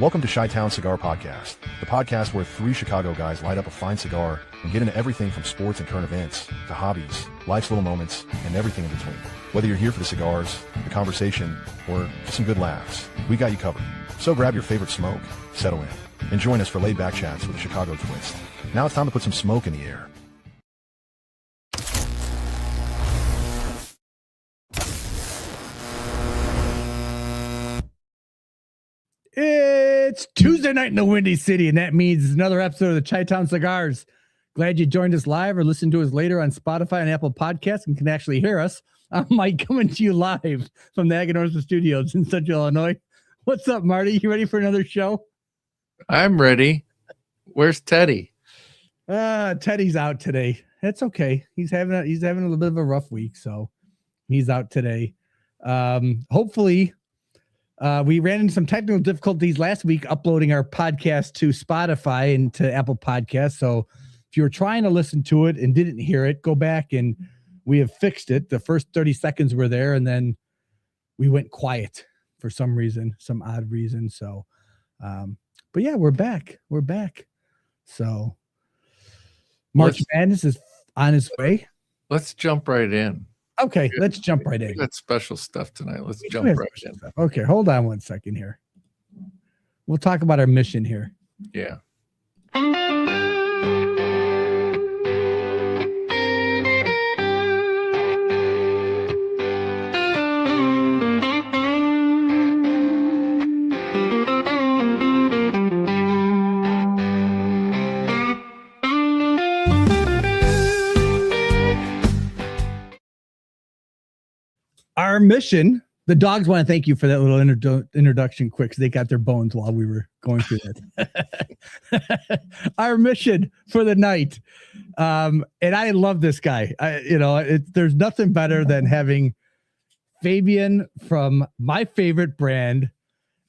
Welcome to Chi-Town Cigar Podcast, the podcast where three Chicago guys light up a fine cigar and get into everything from sports and current events to hobbies, life's little moments, and everything in between. Whether you're here for the cigars, the conversation, or just some good laughs, we got you covered. So grab your favorite smoke, settle in, and join us for laid-back chats with a Chicago twist. Now it's time to put some smoke in the air. It's Tuesday night in the Windy City, and that means it's another episode of the Chi-Town Cigars. Glad you joined us live or listen to us later on Spotify and Apple Podcasts and can actually hear us. I'm Mike coming to you live from the Aganorsa Studios in Central Illinois. What's up, Marty? You ready for another show? I'm ready. Where's Teddy? Teddy's out today. That's okay. He's having a little bit of a rough week, so he's out today. Hopefully. We ran into some technical difficulties last week uploading our podcast to Spotify and to Apple Podcasts. So if you were trying to listen to it and didn't hear it, go back and we have fixed it. The first 30 seconds were there and then we went quiet for some reason, some odd reason. So, but yeah, we're back. We're back. So March Madness is on its way. Let's jump right in. Okay, let's jump right in. We got special stuff tonight. Let's jump right in. Okay, hold on one second here. We'll talk about our mission here. Yeah. Our mission, the dogs want to thank you for that little introduction quick because they got their bones while we were going through that. Our mission for the night. And I love this guy. There's nothing better than having Fabien from my favorite brand,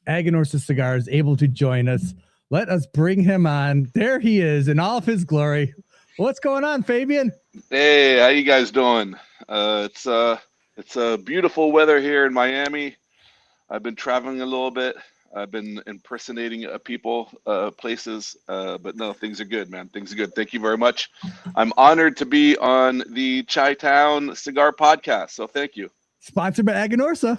Aganorsa Cigars, able to join us. Let us bring him on. There he is in all of his glory. What's going on, Fabien? Hey, how you guys doing? It's beautiful weather here in Miami. I've been traveling a little bit. I've been impersonating people, places, but no, things are good, man. Things are good. Thank you very much. I'm honored to be on the Chi-Town Cigar Podcast, so thank you. Sponsored by Aganorsa,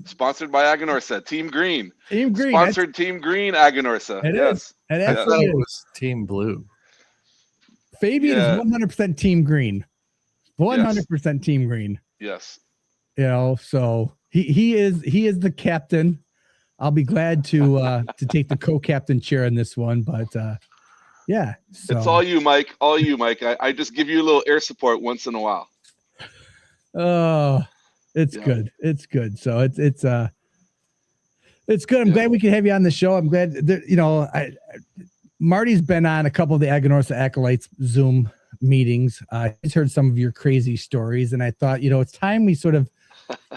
Sponsored by Aganorsa, Team Green. Team Green. Sponsored Team Green, Aganorsa. It yes. Is. And I thought it was Team Blue. Fabien is 100% Team Green. 100% Team Green. Yes. So he is the captain. I'll be glad to take the co-captain chair in this one, but yeah. So. It's all you, Mike. All you, Mike. I just give you a little air support once in a while. Oh, it's good. It's good. So it's good. I'm glad we can have you on the show. I'm glad that, Marty's been on a couple of the Aganorsa Acolytes Zoom meetings. He's heard some of your crazy stories, and I thought, it's time we sort of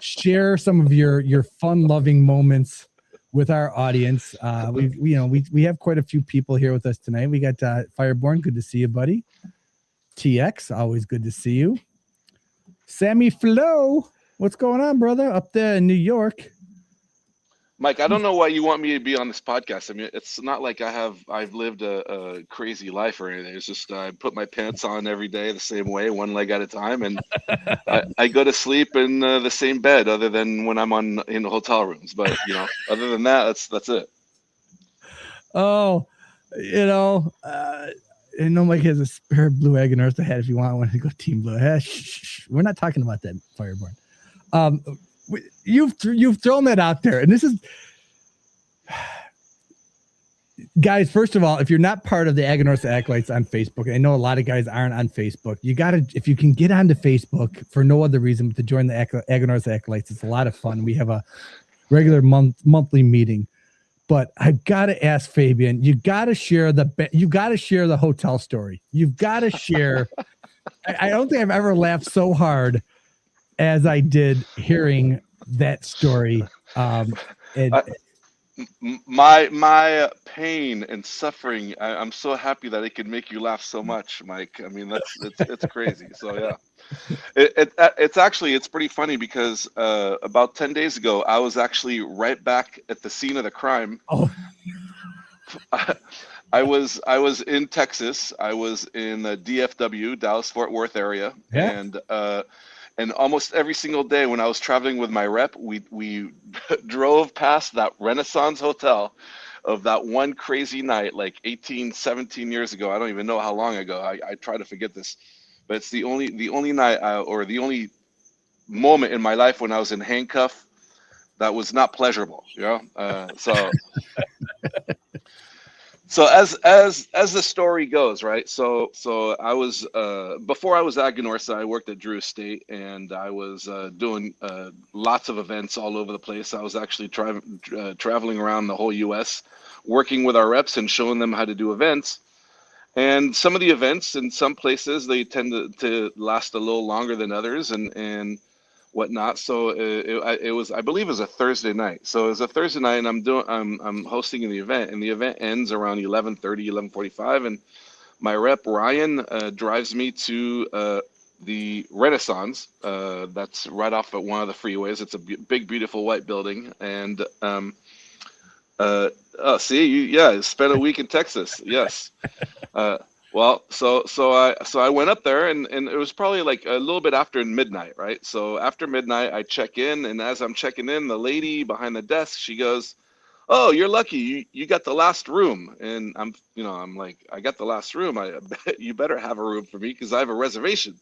share some of your fun-loving moments with our audience. We have quite a few people here with us tonight. We got Fireborn, good to see you, buddy. TX, always good to see you. Sammy Flo, what's going on, brother? Up there in New York. Mike, I don't know why you want me to be on this podcast. I mean, it's not like I've lived a crazy life or anything. It's just I put my pants on every day the same way, one leg at a time, and I go to sleep in the same bed, other than when I'm in the hotel rooms. But other than that, that's it. Oh, Mike has a spare blue Aganorsa hat if you want one to go Team Blue. We're not talking about that, Fireborn. You've thrown that out there, and this is, guys. First of all, if you're not part of the Aganorsa Acolytes on Facebook, I know a lot of guys aren't on Facebook. If you can get onto Facebook for no other reason but to join the Aganorsa Acolytes, it's a lot of fun. We have a regular monthly meeting, but I've got to ask Fabien. You got to share the hotel story. You've got to share. I don't think I've ever laughed so hard as I did hearing that story. My pain and suffering. I'm so happy that it can make you laugh so much, Mike. I mean, it's crazy. So yeah, it's actually it's pretty funny because about 10 days ago, I was actually right back at the scene of the crime. Oh, I was in Texas. I was in the DFW, Dallas Fort Worth area, yeah. and almost every single day when I was traveling with my rep, we drove past that Renaissance Hotel of that one crazy night, like 18, 17 years ago. I don't even know how long ago. I try to forget this, but it's the only night or the only moment in my life when I was in handcuff that was not pleasurable. So as the story goes, right? So I was before I was at Aganorsa, I worked at Drew Estate, and I was doing lots of events all over the place. I was actually traveling around the whole U.S., working with our reps and showing them how to do events. And some of the events in some places they tend to last a little longer than others, and whatnot. So it was, I believe, it was a Thursday night. So it was a Thursday night, and I'm hosting the event, and the event ends around 11:30, 11:45, and my rep Ryan drives me to the Renaissance. That's right off at one of the freeways. It's a big, beautiful white building, and oh, see, yeah, spent a week in Texas. Yes. Uh, well, so I went up there, and it was probably like a little bit after midnight, right? So after midnight, I check in, and as I'm checking in, the lady behind the desk, she goes, "Oh, you're lucky. You got the last room." And I'm like, "I got the last room. I bet you better have a room for me because I have a reservation."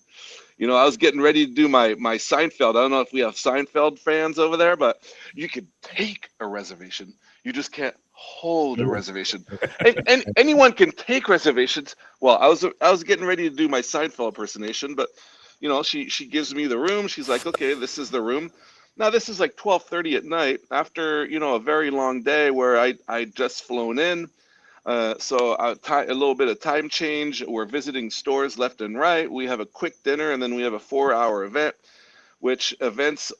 I was getting ready to do my Seinfeld. I don't know if we have Seinfeld fans over there, but you can take a reservation. You just can't hold a reservation. And anyone can take reservations. Well, I was getting ready to do my Seinfeld impersonation, but she gives me the room. She's like, "Okay, this is the room." Now this is like 12:30 at night after a very long day where I just flown in. So a little bit of time change. We're visiting stores left and right. We have a quick dinner, and then we have a 4-hour event, which events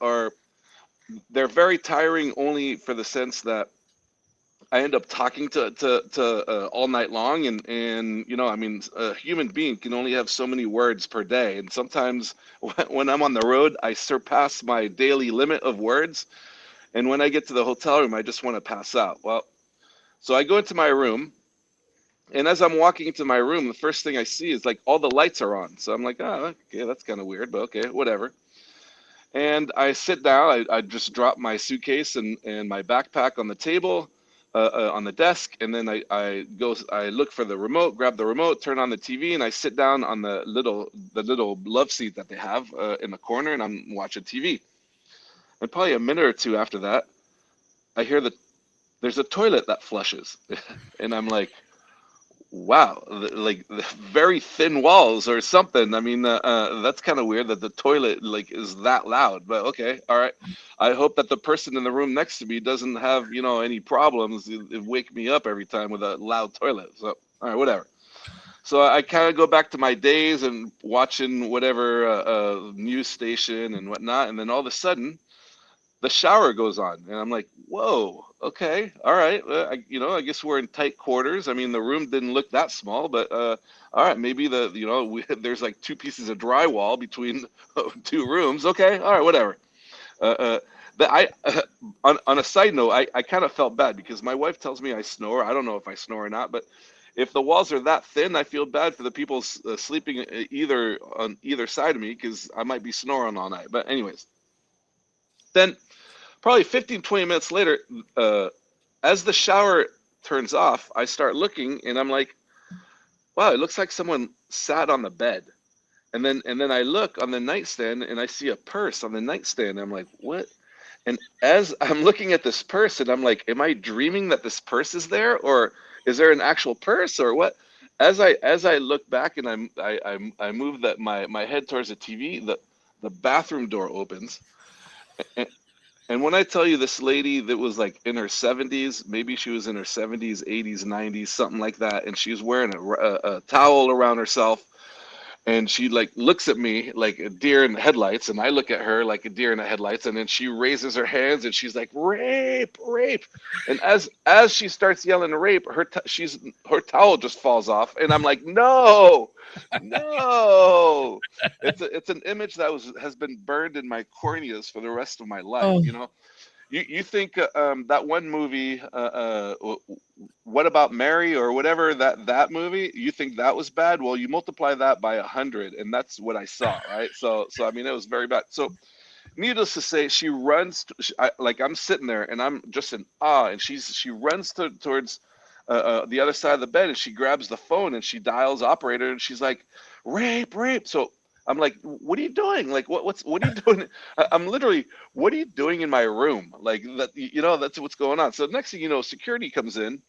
they're very tiring only for the sense that I end up talking to all night long, and I mean, a human being can only have so many words per day, and sometimes when I'm on the road, I surpass my daily limit of words, and when I get to the hotel room, I just want to pass out. Well, so I go into my room. And as I'm walking into my room, the first thing I see is like all the lights are on. So I'm like, "Oh, okay, that's kind of weird, but okay, whatever." And I sit down. I just drop my suitcase and my backpack on the table, on the desk, and then I look for the remote, grab the remote, turn on the TV, and I sit down on the little love seat that they have in the corner, and I'm watching TV. And probably a minute or two after that, I hear there's a toilet that flushes, and I'm like, wow, like very thin walls or something. I mean, that's kind of weird that the toilet like is that loud. But okay, all right. I hope that the person in the room next to me doesn't have any problems. It wake me up every time with a loud toilet. So all right, whatever. So I kind of go back to my days and watching whatever news station and whatnot, and then all of a sudden the shower goes on, and I'm like, whoa, okay, all right. I guess we're in tight quarters. I mean, the room didn't look that small, but all right, maybe there's like two pieces of drywall between two rooms. Okay, all right, whatever. But on a side note, I kind of felt bad because my wife tells me I snore. I don't know if I snore or not, but if the walls are that thin, I feel bad for the people sleeping on either side of me because I might be snoring all night. But anyways, then probably 15, 20 minutes later, as the shower turns off, I start looking, and I'm like, wow, it looks like someone sat on the bed. And then I look on the nightstand, and I see a purse on the nightstand. I'm like, what? And as I'm looking at this purse, and I'm like, am I dreaming that this purse is there, or is there an actual purse, or what? As I look back and I move my head towards the TV, the bathroom door opens. And when I tell you this lady that was like in her 70s, maybe she was in her 70s, 80s, 90s, something like that, and she was wearing a towel around herself, and she like looks at me like a deer in the headlights, and I look at her like a deer in the headlights, and then she raises her hands and she's like, rape, rape. And as she starts yelling rape, her towel just falls off, and I'm like, no, no. It's an image that has been burned in my corneas for the rest of my life. Oh, You know, you think that one movie, What About Mary or whatever, that movie, you think that was bad? Well, you multiply that by 100, and that's what I saw, right? So I mean, it was very bad. So needless to say, she runs like I'm sitting there and I'm just in awe, and she runs towards the other side of the bed, and she grabs the phone and she dials operator, and she's like, rape, rape. So I'm like, what are you doing? Like, what are you doing? I'm literally, what are you doing in my room? Like that, that's what's going on. So next thing you know, security comes in,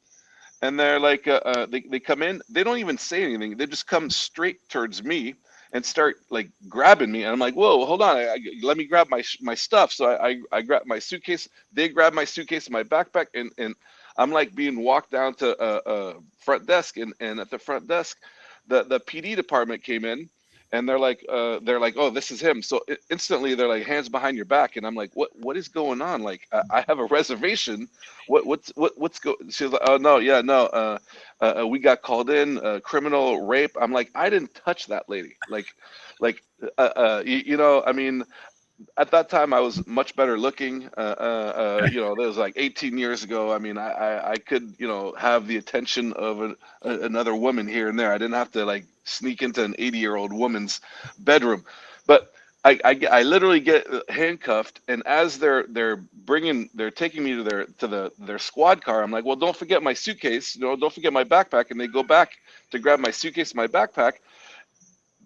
and they're like, they come in, they don't even say anything. They just come straight towards me and start like grabbing me. And I'm like, whoa, hold on. Let me grab my stuff. So I grab my suitcase. They grab my suitcase and my backpack. And I'm like being walked down to front desk. And at the front desk, the PD department came in, and they're like, oh, this is him. So instantly they're like, hands behind your back. And I'm like, what is going on? Like, I have a reservation. What's She's like, oh no, yeah, no. We got called in, criminal rape. I'm like, I didn't touch that lady. I mean, at that time I was much better looking. That was like 18 years ago. I mean, I could, have the attention of another woman here and there. I didn't have to like sneak into an 80-year-old woman's bedroom. But I literally get handcuffed, and as they're taking me to their squad car, I'm like, well, don't forget my suitcase, don't forget my backpack. And they go back to grab my suitcase and my backpack.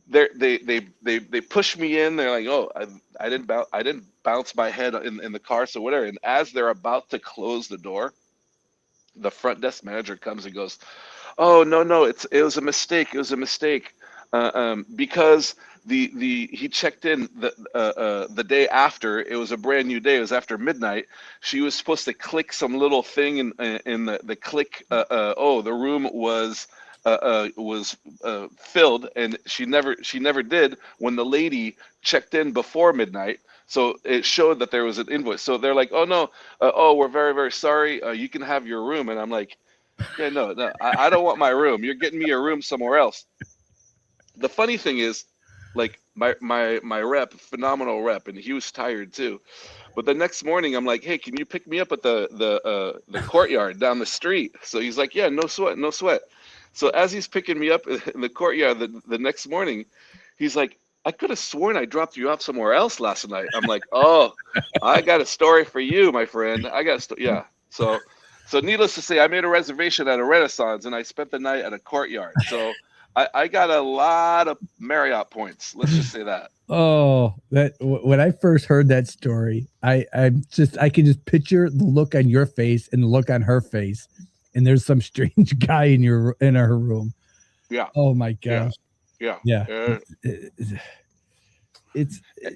They push me in. They're like, oh, I didn't bounce my head in the car, so whatever. And as they're about to close the door, the front desk manager comes and goes, oh no, it was a mistake. It was a mistake, because he checked in the day after. It was a brand new day. It was after midnight. She was supposed to click some little thing in the click. The room was filled, and she never did when the lady checked in before midnight. So it showed that there was an invoice. So they're like, oh no, we're very, very sorry. You can have your room. And I'm like, yeah, no, I don't want my room. You're getting me a room somewhere else. The funny thing is, like my rep, phenomenal rep, and he was tired too. But the next morning, I'm like, hey, can you pick me up at the courtyard down the street? So he's like, yeah, no sweat, no sweat. So as he's picking me up in the courtyard the next morning, he's like, I could have sworn I dropped you off somewhere else last night. I'm like, oh, I got a story for you, my friend. Yeah. So needless to say, I made a reservation at a Renaissance, and I spent the night at a courtyard. So I got a lot of Marriott points. Let's just say that. Oh, when I first heard that story, I can just picture the look on your face and the look on her face, and there's some strange guy in her room. Yeah. Oh my gosh. Yeah.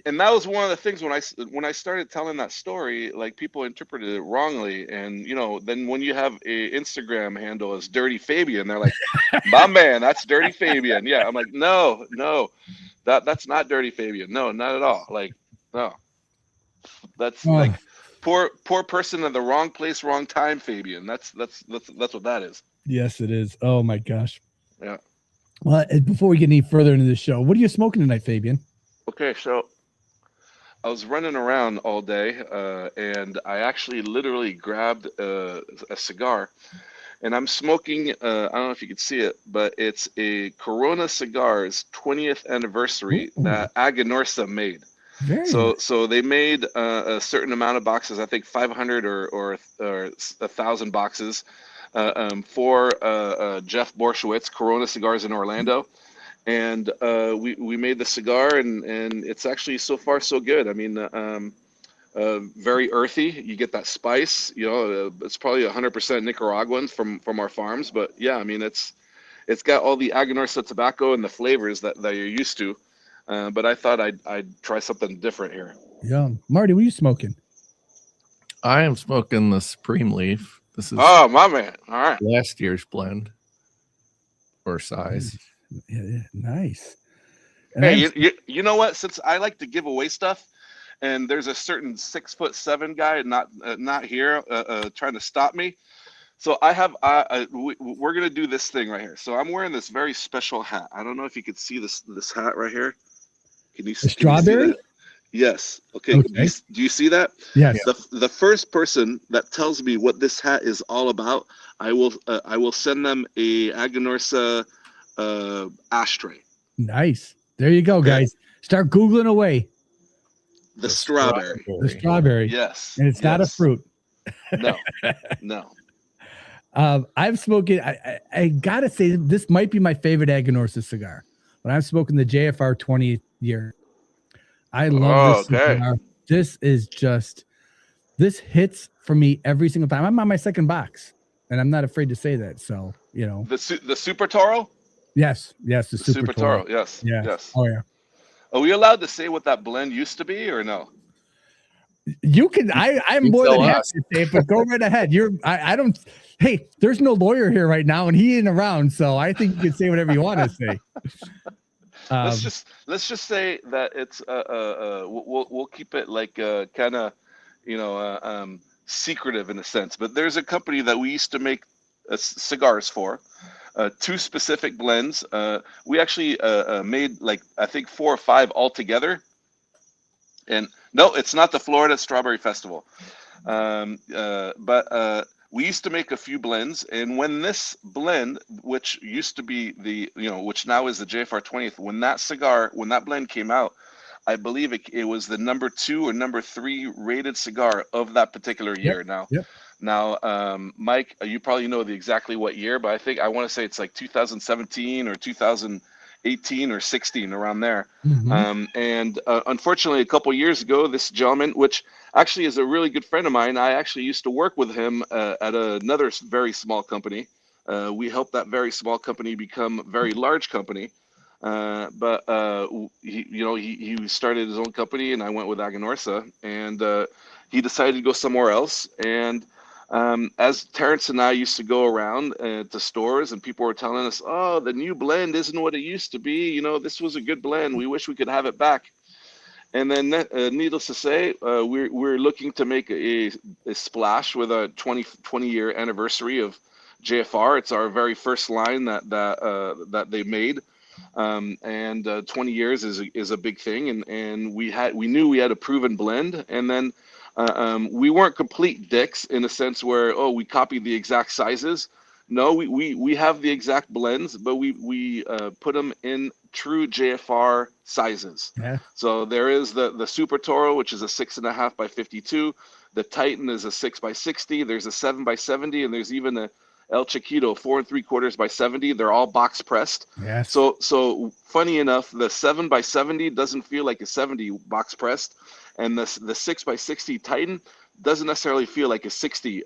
And that was one of the things when I started telling that story, like people interpreted it wrongly. And then when you have a Instagram handle as Dirty Fabien, they're like, my man, that's Dirty Fabien. Yeah. I'm like, no, that's not Dirty Fabien. No, not at all. Like, no, that's like poor person in the wrong place, wrong time, Fabien. That's what that is. Yes, it is. Oh my gosh. Yeah. Well, before we get any further into the show, what are you smoking tonight, Fabien? Okay, so I was running around all day, and I actually literally grabbed a cigar, and I'm smoking. I don't know if you can see it, but it's a Corona Cigars 20th anniversary that Aganorsa made. So they made a certain amount of boxes. I think 500 or 1,000 boxes for Jeff Borshowitz, Corona Cigars in Orlando. And we made the cigar, and it's actually so far so good. I mean, very earthy. You get that spice. It's probably 100% Nicaraguan from our farms. But yeah, I mean, it's got all the Aganorsa tobacco and the flavors that you're used to. But I thought I'd try something different here. Yeah, Marty, what are you smoking? I am smoking the Supreme Leaf. This is my man. All right, last year's blend or size. Yeah, nice. And Hey, you know what? Since I like to give away stuff, and there's a certain 6'7" guy not here trying to stop me. So I have we're gonna do this thing right here. So I'm wearing this very special hat. I don't know if you could see this hat right here. Can you the can you see strawberry. that? Yes. Okay. Okay. Do you see that? Yes. The first person that tells me what this hat is all about, I will send them a Aganorsa ashtray. Nice. There you go, Okay. guys. Start Googling away. The strawberry. The strawberry. Yes. And it's not a fruit. No. No. I'm smoking. I gotta say, this might be my favorite Aganorsa cigar. When I'm smoking the JFR 20th year, I love this cigar. This is just, this hits for me every single time. I'm on my second box, and I'm not afraid to say that. So, you know, the Super Toro. Yes, the Super Toro. Yes. Oh yeah. Are we allowed to say what that blend used to be, or no? You can. I'm more than happy to say it, but go right ahead. I don't. Hey, there's no lawyer here right now, and he ain't around, so I think you can say whatever you want to say. Let's just say that it's we'll keep it like kind of secretive in a sense. But there's a company that we used to make cigars for. Two specific blends. We actually made like I think 4 or 5 altogether. And no, it's not the Florida Strawberry Festival. But we used to make a few blends, and when this blend, which used to be which now is the JFR 20th, when that blend came out, I believe it was the number 2 or number 3 rated cigar of that particular year. Now, Mike, you probably know exactly what year, but I want to say it's like 2017 or 2018 or 16, around there. And unfortunately, a couple years ago, this gentleman, which actually is a really good friend of mine, I actually used to work with him at another very small company. We helped that very small company become a very large company. But he started his own company, and I went with Aganorsa, and he decided to go somewhere else. And as Terrence and I used to go around to stores, and people were telling us, "Oh, the new blend isn't what it used to be. This was a good blend. We wish we could have it back." And then, needless to say, we're looking to make a splash with a 20-year anniversary of JFR. It's our very first line that they made. And 20 years is a big thing, and we knew we had a proven blend, and then we weren't complete dicks in a sense where we copied the exact sizes. No, we have the exact blends, but we put them in true JFR sizes. Yeah. So there is the Super Toro, which is a 6.5 by 52. The Titan is a 6 by 60. There's a 7 by 70, and there's even a El Chiquito 4 3/4 by 70. They're all box pressed. Yes. So funny enough, the 7 by 70 doesn't feel like a 70 box pressed, and the 6 by 60 Titan doesn't necessarily feel like a 60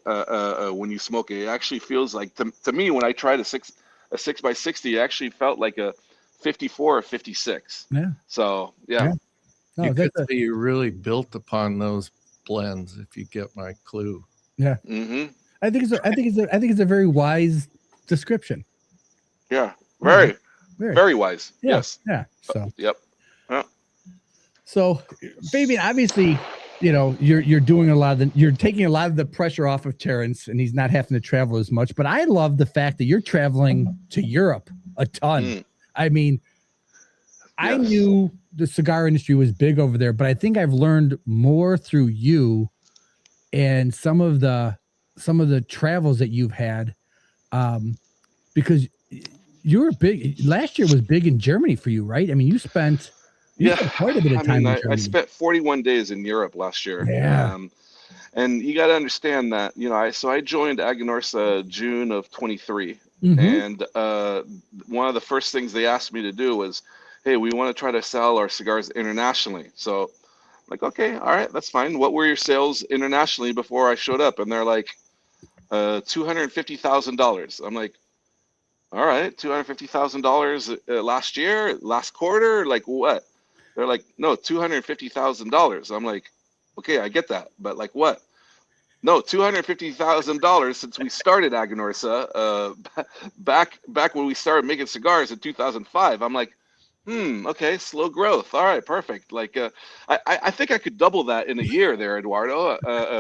when you smoke it. It actually feels like, to me, when I tried a 6 by 60, it actually felt like a 54 or 56. Yeah. So yeah. No, you could say you really built upon those blends, if you get my clue. Yeah. Mm-hmm. I think it's a very wise description. Yeah. Very wise. Yeah. Yes. Yeah. So. Yep. Yeah. So, Fabien, obviously, you're doing you're taking a lot of the pressure off of Terrence, and he's not having to travel as much. But I love the fact that you're traveling to Europe a ton. I mean, I knew the cigar industry was big over there, but I think I've learned more through you and some of the travels that you've had, because you were big. Last year was big in Germany for you, right? I mean, you spent quite a bit of time in Germany. I spent 41 days in Europe last year. Yeah. And you got to understand that, I joined Aganorsa June of 23. Mm-hmm. And one of the first things they asked me to do was, hey, we want to try to sell our cigars internationally. So I'm like, okay, all right, that's fine. What were your sales internationally before I showed up? And they're like, $250,000. I'm like, all right, $250,000 last year, last quarter, like what? They're like, no, $250,000. I'm like, okay, I get that, but like what? No, $250,000 since we started Aganorsa back when we started making cigars in 2005. I'm like, Okay, slow growth. All right, perfect. Like, I think I could double that in a year there, Eduardo.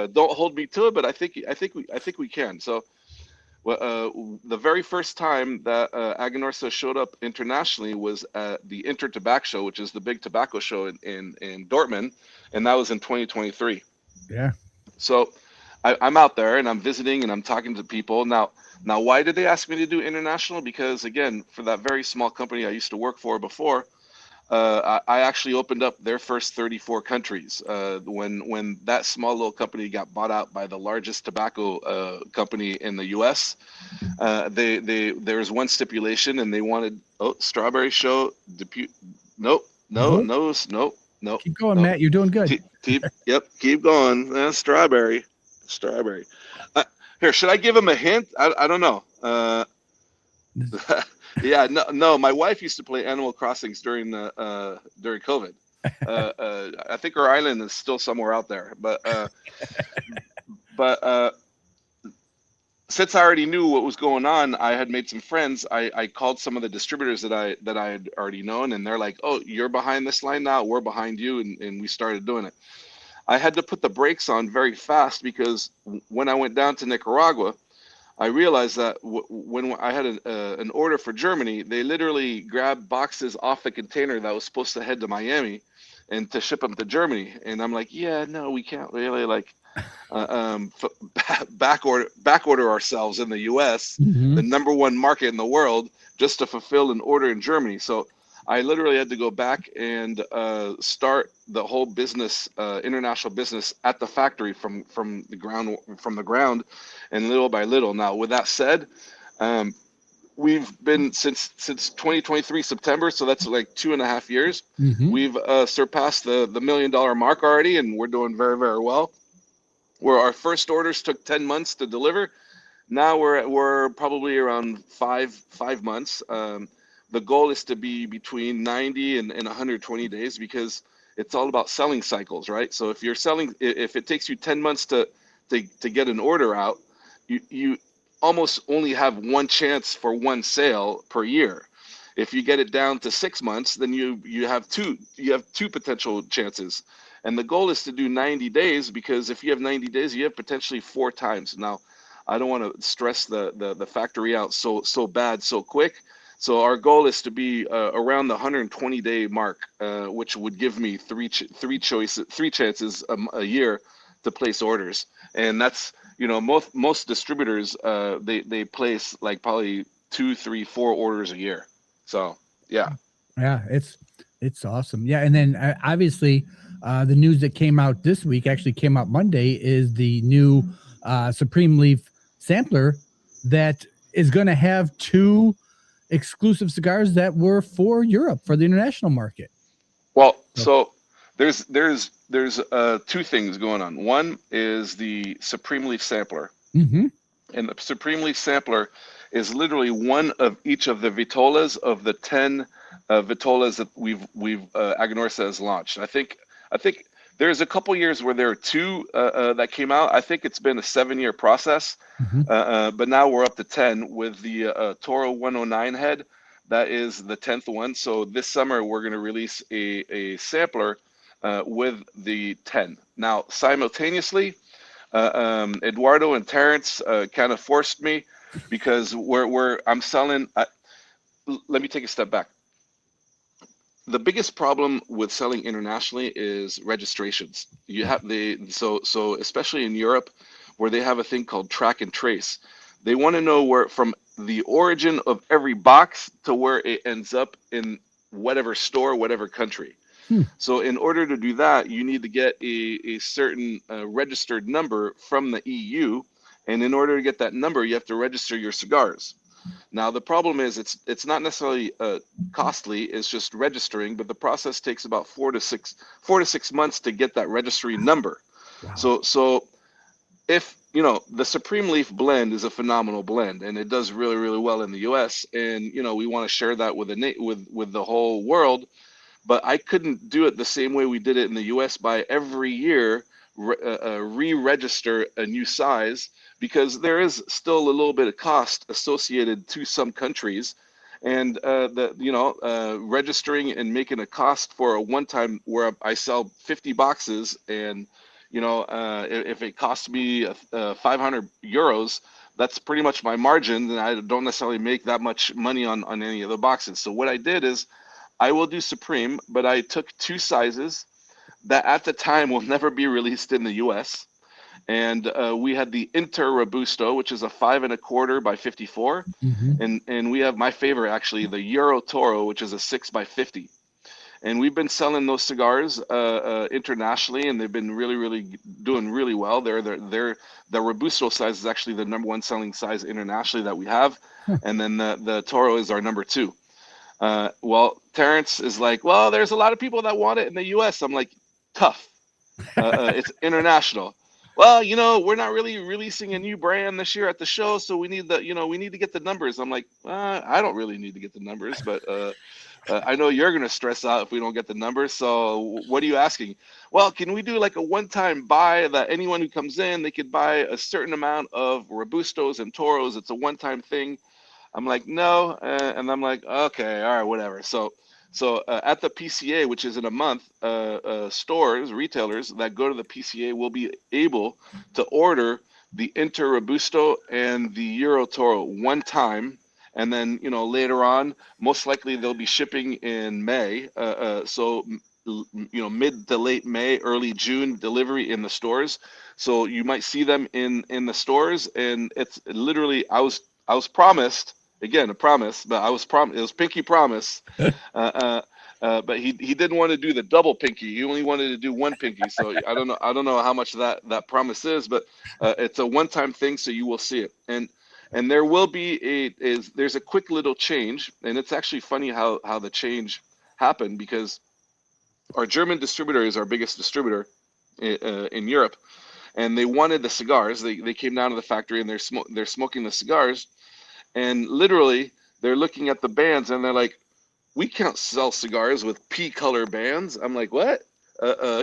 Don't hold me to it, but I think we can. So, well, the very first time that Aganorsa showed up internationally was at the Intertobac show, which is the big tobacco show in Dortmund, and that was in 2023. Yeah. So I'm out there and I'm visiting and I'm talking to people. Now, why did they ask me to do international? Because again, for that very small company I used to work for before, I actually opened up their first 34 countries when that small little company got bought out by the largest tobacco company in the U.S. There was one stipulation, and they wanted strawberry show. Nope, no, Nope. no, nope, nope, Keep going, nope. Matt. You're doing good. Keep going. Strawberry. Uh, Here, should I give him a hint? I don't know. Yeah, no. My wife used to play Animal Crossings during COVID. I think her island is still somewhere out there, but since I already knew what was going on, I had made some friends. I called some of the distributors that I had already known, and they're like, "Oh, you're behind this line now. We're behind you," and we started doing it. I had to put the brakes on very fast because when I went down to Nicaragua, I realized that when I had an order for Germany, they literally grabbed boxes off the container that was supposed to head to Miami and to ship them to Germany. And I'm like, yeah, no, we can't really like back order ourselves in the U.S., Mm-hmm. the number one market in the world, just to fulfill an order in Germany. So I literally had to go back and start the whole business, international business, at the factory from the ground, and little by little. Now, with that said, um, we've been since 2023 September, so that's like 2.5 years. Mm-hmm. We've surpassed the $1 million mark already, and we're doing very, very well. Where our first orders took 10 months to deliver, now we're probably around five months. The goal is to be between 90 and 120 days, because it's all about selling cycles, right? So if you're selling, if it takes you 10 months to get an order out, you almost only have one chance for one sale per year. If you get it down to 6 months, then you have two potential chances. And the goal is to do 90 days, because if you have 90 days, you have potentially 4 times. Now, I don't want to stress the factory out so bad so quick. So our goal is to be around the 120-day mark, which would give me three chances a year to place orders. And that's, most distributors, they place like probably 2, 3, 4 orders a year. So yeah. Yeah, it's awesome. Yeah, and then obviously the news that came out this week, actually came out Monday, is the new Supreme Leaf sampler that is going to have 2 exclusive cigars that were for Europe, for the international market. Well, so there's 2 things going on. One is the Supreme Leaf sampler, Mm-hmm. and the Supreme Leaf sampler is literally one of each of the vitolas of the 10 vitolas that Aganorsa has launched. I think there's a couple years where there are 2 that came out. I think it's been a 7-year process, Mm-hmm. but now we're up to 10 with the Toro 109 head. That is the 10th one. So this summer we're going to release a sampler with the 10. Now, simultaneously, Eduardo and Terrence kind of forced me, because I'm selling. Let me take a step back. The biggest problem with selling internationally is registrations. You have so especially in Europe, where they have a thing called track and trace. They want to know where, from the origin of every box to where it ends up in whatever store, whatever country. Hmm. So in order to do that, you need to get a certain registered number from the EU. And in order to get that number, you have to register your cigars. Now, the problem is it's not necessarily costly. It's just registering, but the process takes about 4 to 6 months to get that registry number. Wow. So if the Supreme Leaf blend is a phenomenal blend, and it does really, really well in the U.S., and we want to share that with the whole world. But I couldn't do it the same way we did it in the U.S. by every year re-register a new size, because there is still a little bit of cost associated to some countries, and registering and making a cost for a one time where I sell 50 boxes, and if it costs me 500 euros, that's pretty much my margin, and I don't necessarily make that much money on any of the boxes. So what I did is I will do Supreme, but I took two sizes that at the time will never be released in the US. And we had the Inter Robusto, which is a 5 1/4 by 54, and we have my favorite actually, the Euro Toro, which is a 6 by 50. And we've been selling those cigars internationally, and they've been really doing really well. The Robusto size is actually the #1 selling size internationally that we have, and then the Toro is our #2. Well, Terrence is like, well, there's a lot of people that want it in the U.S. I'm like, tough. It's international. Well, we're not really releasing a new brand this year at the show, so we need to get the numbers. I'm like, I don't really need to get the numbers, but I know you're going to stress out if we don't get the numbers. So what are you asking? Well, can we do like a one-time buy that anyone who comes in, they could buy a certain amount of Robustos and Toros? It's a one-time thing. I'm like, no. And I'm like, okay, all right, whatever. So at the PCA, which is in a month, stores, retailers that go to the PCA will be able to order the Inter Robusto and the Euro Toro one time. And then, later on, most likely they'll be shipping in May. So mid to late May, early June delivery in the stores. So you might see them in the stores. And it's literally, I was promised, again, a promise, but it was pinky promise. But he didn't want to do the double pinky. He only wanted to do one pinky. So I don't know how much that promise is, but it's a one-time thing. So you will see it. And there will be there's a quick little change, and it's actually funny how the change happened, because our German distributor is our biggest distributor in Europe, and they wanted the cigars. They came down to the factory, and they're smoking the cigars, and literally they're looking at the bands, and they're like, we can't sell cigars with P color bands. I'm like, what?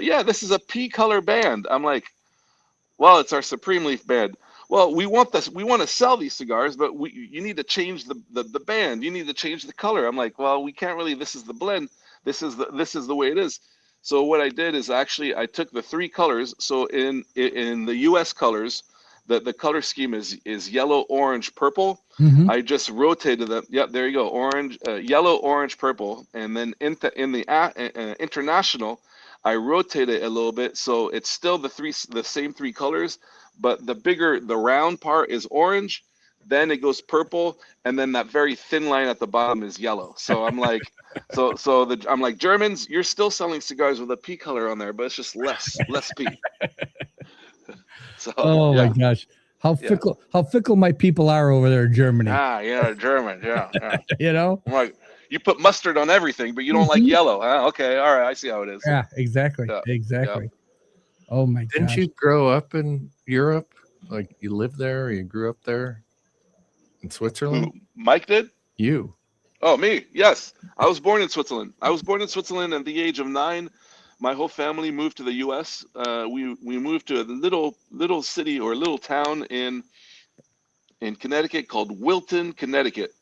Yeah, this is a P color band. I'm like, well, it's our Supreme Leaf band. Well, we want this. We want to sell these cigars, but you need to change the band. You need to change the color. I'm like, well, we can't really. This is the blend. This is the way it is. So what I did is actually I took the three colors. So in the U.S. colors, the color scheme is yellow, orange, purple. I just rotated them. Yep, there you go. Orange, yellow, orange, purple, and then in the international, I rotate it a little bit, so it's still the same three colors, but the round part is orange, then it goes purple, and then that very thin line at the bottom is yellow. So I'm like, I'm like, Germans, you're still selling cigars with a P color on there, but it's just less P. So, my gosh, how fickle my people are over there in Germany. German, yeah. I'm like, you put mustard on everything, but you don't like yellow. Okay, all right, I see how it is. Yeah, exactly. Oh my god! Didn't you grow up in Europe? Like you lived there, or you grew up there in Switzerland? Who, Mike did? You? Oh, me? Yes, I was born in Switzerland. I was born in Switzerland at the age of 9. My whole family moved to the U.S. We moved to a little city or little town in Connecticut called Wilton, Connecticut.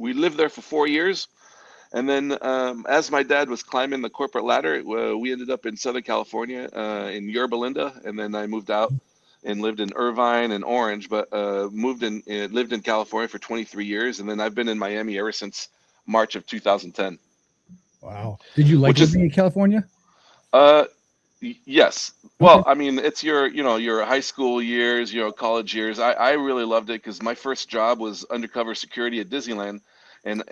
We lived there for 4 years, and then as my dad was climbing the corporate ladder, we ended up in Southern California in Yorba Linda, and then I moved out and lived in Irvine and Orange, but lived in California for 23 years, and then I've been in Miami ever since March of 2010. Wow. Did you like living in California? Yes. Well, I mean, it's your high school years, college years. I really loved it because my first job was undercover security at Disneyland, and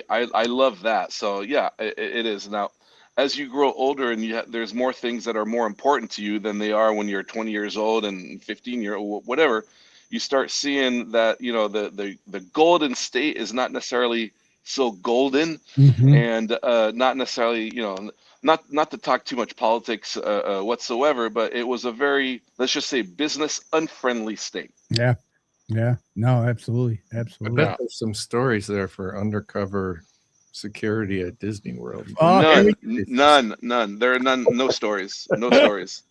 I love that. So yeah, it is. Now, as you grow older and there's more things that are more important to you than they are when you're 20 years old and 15 year old, whatever, you start seeing that, the Golden State is not necessarily so golden, and not necessarily, not to talk too much politics whatsoever, but it was a very, let's just say, business unfriendly state. Yeah. No, absolutely. I bet there's some stories there for undercover security at Disney World. None. There are none. No stories. No stories.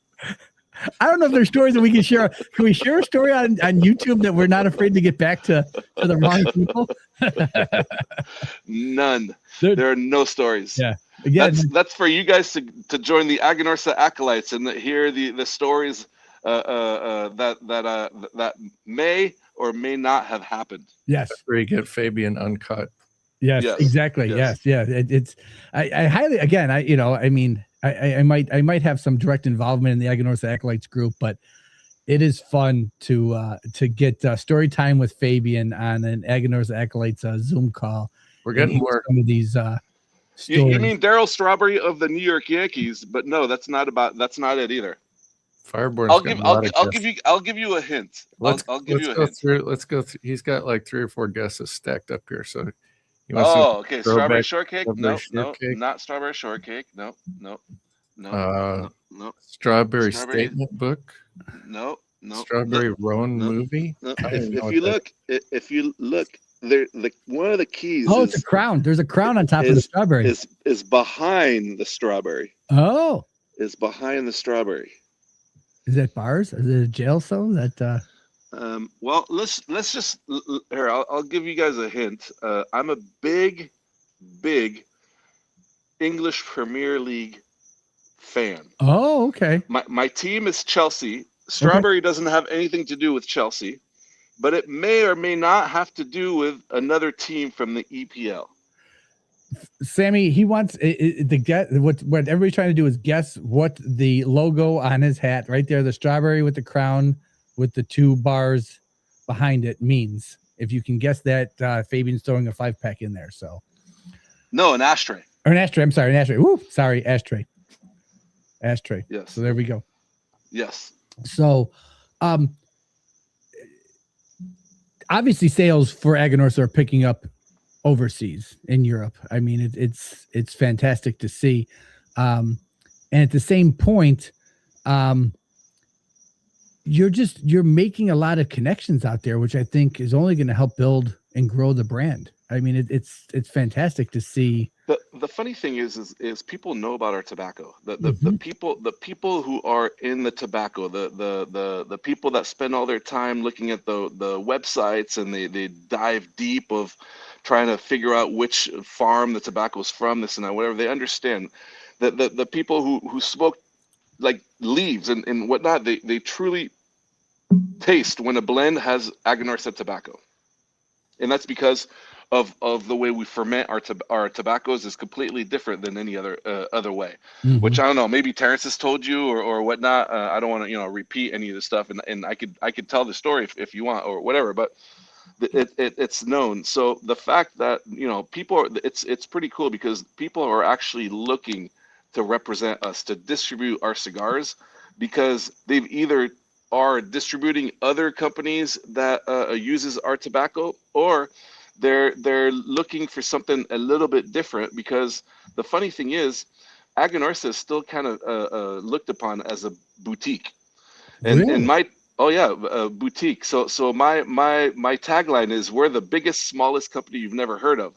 I don't know if there's stories that we can share. Can we share a story on YouTube that we're not afraid to get back to the wrong people? None. There- There are no stories. Yeah. Again, That's for you guys to join the Aganorsa acolytes and hear the stories that may or may not have happened. yes. Where you get Fabien uncut. Yes, Yes, exactly. yes. Yes. Yeah. I highly, again, I might have some direct involvement in the Aganorsa Acolytes group, but it is fun to get story time with Fabien on an Aganorsa Acolytes Zoom call. We're getting and more. some of these You stories. mean Darryl Strawberry of the New York Yankees? But no, that's not it either. Fireborn's I'll got give a lot of guests. I'll give you a hint. I'll give you a hint. Let's go through. He's got like 3 or 4 guesses stacked up here. So you Oh, okay. Strawberry throwback shortcake? strawberry No, shortcake? not strawberry shortcake. No. Strawberry Strawberry- Statement Book, No. Strawberry Roan no, movie. No. I don't even know If you what look, there, one of the keys Oh, it's a crown. There's a crown on top of the is- strawberry. is behind the strawberry. Oh, Is behind the strawberry. is that bars? Is it a jail cell? That Well, let's just here. I'll give you guys a hint. I'm a big English Premier League fan. oh, okay. My team is Chelsea. Strawberry doesn't have anything to do with Chelsea, but it may or may not have to do with another team from the EPL. Sammy, he wants the guess. What everybody's trying to do is guess what the logo on his hat right there, the strawberry with the crown with the 2 bars behind it means. If you can guess that, Fabian's throwing a 5-pack in there. So, No, an ashtray. or an ashtray. I'm sorry, an ashtray. Woo, sorry, ashtray. Ashtray. Yes. So there we go. Yes. So, obviously, sales for Aganorsa are picking up overseas in Europe. I mean, it's fantastic to see. And at the same point, you're making a lot of connections out there, which I think is only going to help build and grow the brand. I mean, it's fantastic to see. The funny thing is people know about our tobacco. The people who are in the tobacco, the people that spend all their time looking at the websites and they dive deep of trying to figure out which farm the tobacco is from, this and that, whatever. They understand that the people who smoke like leaves and whatnot, they truly taste when a blend has Aganorsa tobacco, and that's because of the way we ferment our tobaccos is completely different than any other way. Mhm. Which I don't know, maybe Terrence has told you or whatnot. I don't want to repeat any of this stuff, and I could tell the story if you want or whatever, but it's known. So the fact that people are, it's pretty cool because people are actually looking to represent us, to distribute our cigars, because they've either are distributing other companies that uses our tobacco, or they're looking for something a little bit different. Because the funny thing is, Aganorsa is still kind of looked upon as a boutique, and Really? and my boutique. So my tagline is, we're the biggest, smallest company you've never heard of,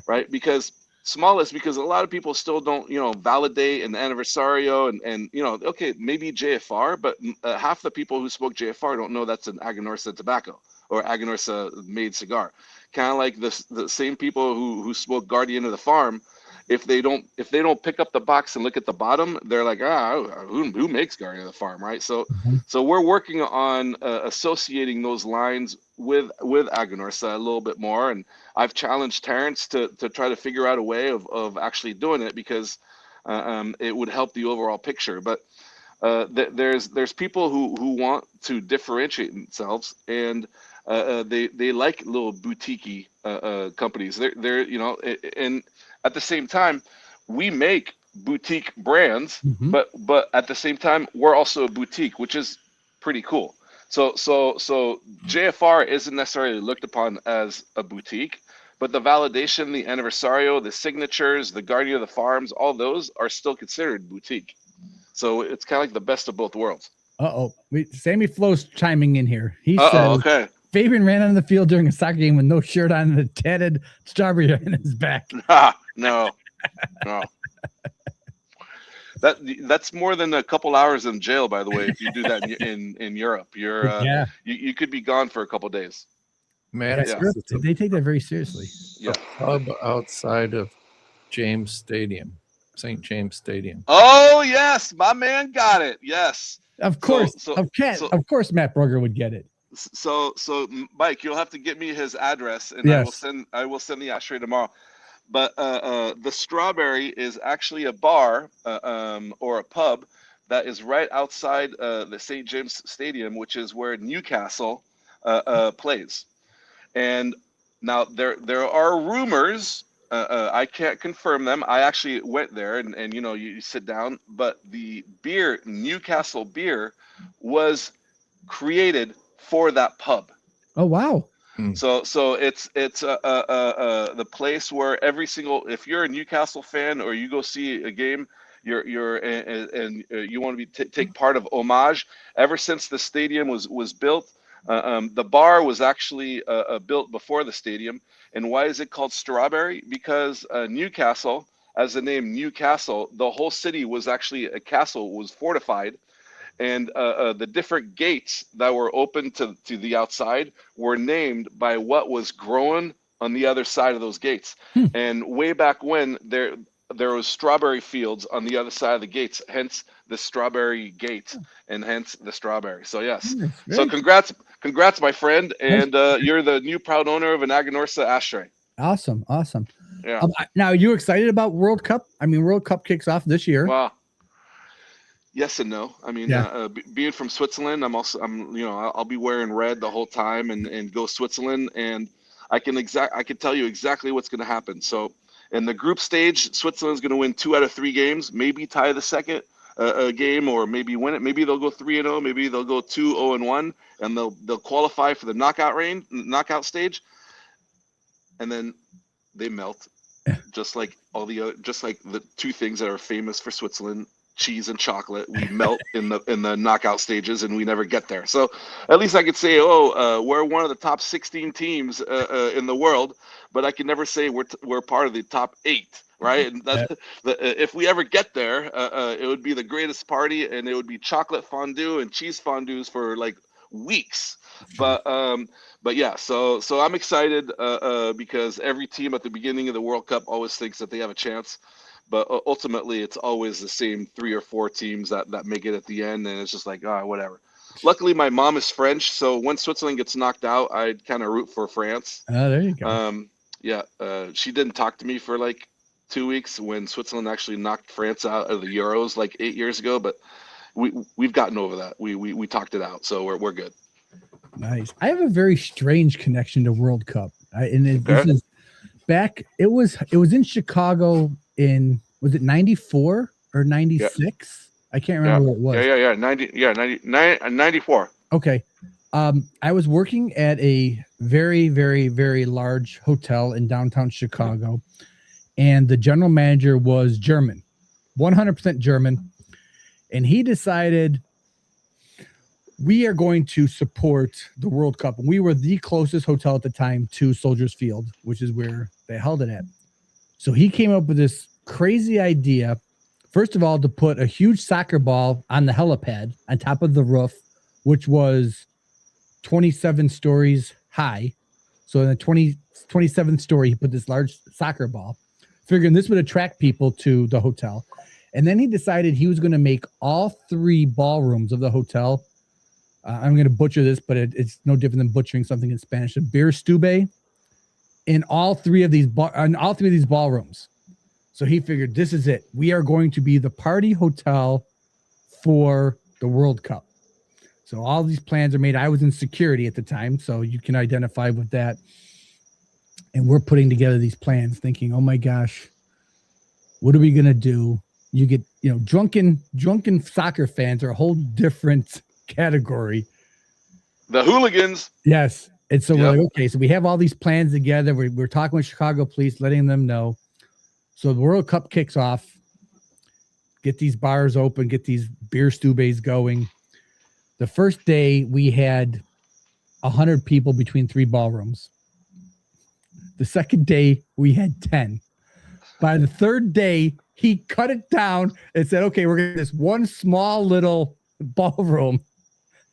right? Because smallest, because a lot of people still don't validate an anniversario and okay, maybe JFR, but half the people who smoke JFR don't know that's an Aganorsa tobacco or Aganorsa made cigar. Kind of like the same people who smoke Guardian of the Farm, if they don't pick up the box and look at the bottom, they're like, who makes Guardian of the Farm, right? So so we're working on associating those lines with Aganorsa a little bit more, and I've challenged Terrence to try to figure out a way of actually doing it, because it would help the overall picture. But there's people who want to differentiate themselves, and they like little boutique companies. They're and at the same time, we make boutique brands, Mhm. but at the same time, we're also a boutique, which is pretty cool. So JFR isn't necessarily looked upon as a boutique, but the validation, the anniversario, the signatures, the Guardian of the Farms, all those are still considered boutique. So it's kind of like the best of both worlds. Sammy Flo's chiming in here. He says, Okay. Fabian ran on the field during a soccer game with no shirt on and a tatted strawberry in his back. No. that's more than a couple hours in jail, by the way. If you do that in Europe, Yeah. you could be gone for a couple days. Man, Yeah, it's they take that very seriously. Yeah. a pub outside of James Stadium, St. James Stadium. Oh yes, my man got it. Yes. Of course, So of course, Matt Brugger would get it. So Mike, you'll have to get me his address, and Yes. I will send the ashtray tomorrow. But the Strawberry is actually a bar or a pub that is right outside the St. James Stadium, which is where Newcastle plays. And now there are rumors. I can't confirm them. I actually went there, and you sit down. But the beer, Newcastle beer, was created for that pub. Oh wow. So it's the place where every single, if you're a Newcastle fan or you go see a game, and you want to take part of homage. Ever since the stadium was built, the bar was actually built before the stadium. And why is it called Strawberry? Because Newcastle, as the name Newcastle, the whole city was actually a castle, was fortified. And the different gates that were open to the outside were named by what was growing on the other side of those gates. And way back when, there was strawberry fields on the other side of the gates, hence the Strawberry Gate, and hence the strawberry. So yes. So congrats, my friend, and you're the new proud owner of an Aganorsa ashtray. Awesome. Yeah. Now, are you excited about World Cup? I mean, World Cup kicks off this year. Wow. Yes and no. I mean, being from Switzerland, I'll be wearing red the whole time and go Switzerland, and I can tell you exactly what's going to happen. So in the group stage, Switzerland's going to win 2 out of 3 games, maybe tie the second game, or maybe win it. Maybe they'll go 3-0, maybe they'll go 2-0-1, and they'll qualify for the knockout stage, and then they melt, just like the 2 things that are famous for Switzerland. Cheese and chocolate. We melt in the knockout stages, and we never get there. So at least I could say, we're one of the top 16 teams in the world, but I can never say we're part of the top 8, right? And if we ever get there, it would be the greatest party, and it would be chocolate fondue and cheese fondues for like weeks. But yeah, so I'm excited because every team at the beginning of the World Cup always thinks that they have a chance. But ultimately, it's always the same 3 or 4 teams that make it at the end, and it's just like, whatever. Luckily, my mom is French, so when Switzerland gets knocked out, I'd kind of root for France. Oh, there you go. She didn't talk to me for like 2 weeks when Switzerland actually knocked France out of the Euros like 8 years ago, but we've gotten over that. We talked it out, so we're good. Nice. I have a very strange connection to World Cup, this is back. It was in Chicago. Was it 94 or 96? I can't remember what it was. 94. Okay. I was working at a very, very, very large hotel in downtown Chicago, and the general manager was German, 100% German. And he decided we are going to support the World Cup. And we were the closest hotel at the time to Soldiers Field, which is where they held it at. So he came up with this crazy idea, first of all, to put a huge soccer ball on the helipad on top of the roof, which was 27 stories high. So in the 27th story, he put this large soccer ball, figuring this would attract people to the hotel. And then he decided he was going to make all 3 ballrooms of the hotel. I'm going to butcher this, but it's no different than butchering something in Spanish. A beer stube in all 3 of these ballrooms. So he figured, this is it. We are going to be the party hotel for the World Cup. So all these plans are made. I was in security at the time, so you can identify with that. And we're putting together these plans thinking, oh my gosh, what are we going to do? You get, drunken soccer fans are a whole different category. The hooligans. Yes. And so we're like, okay, so we have all these plans together. We're talking with Chicago police, letting them know. So the World Cup kicks off. Get these bars open, get these beer stubes going. The first day we had 100 people between 3 ballrooms. The second day we had 10. By the third day, he cut it down and said, okay, we're going to this one small little ballroom.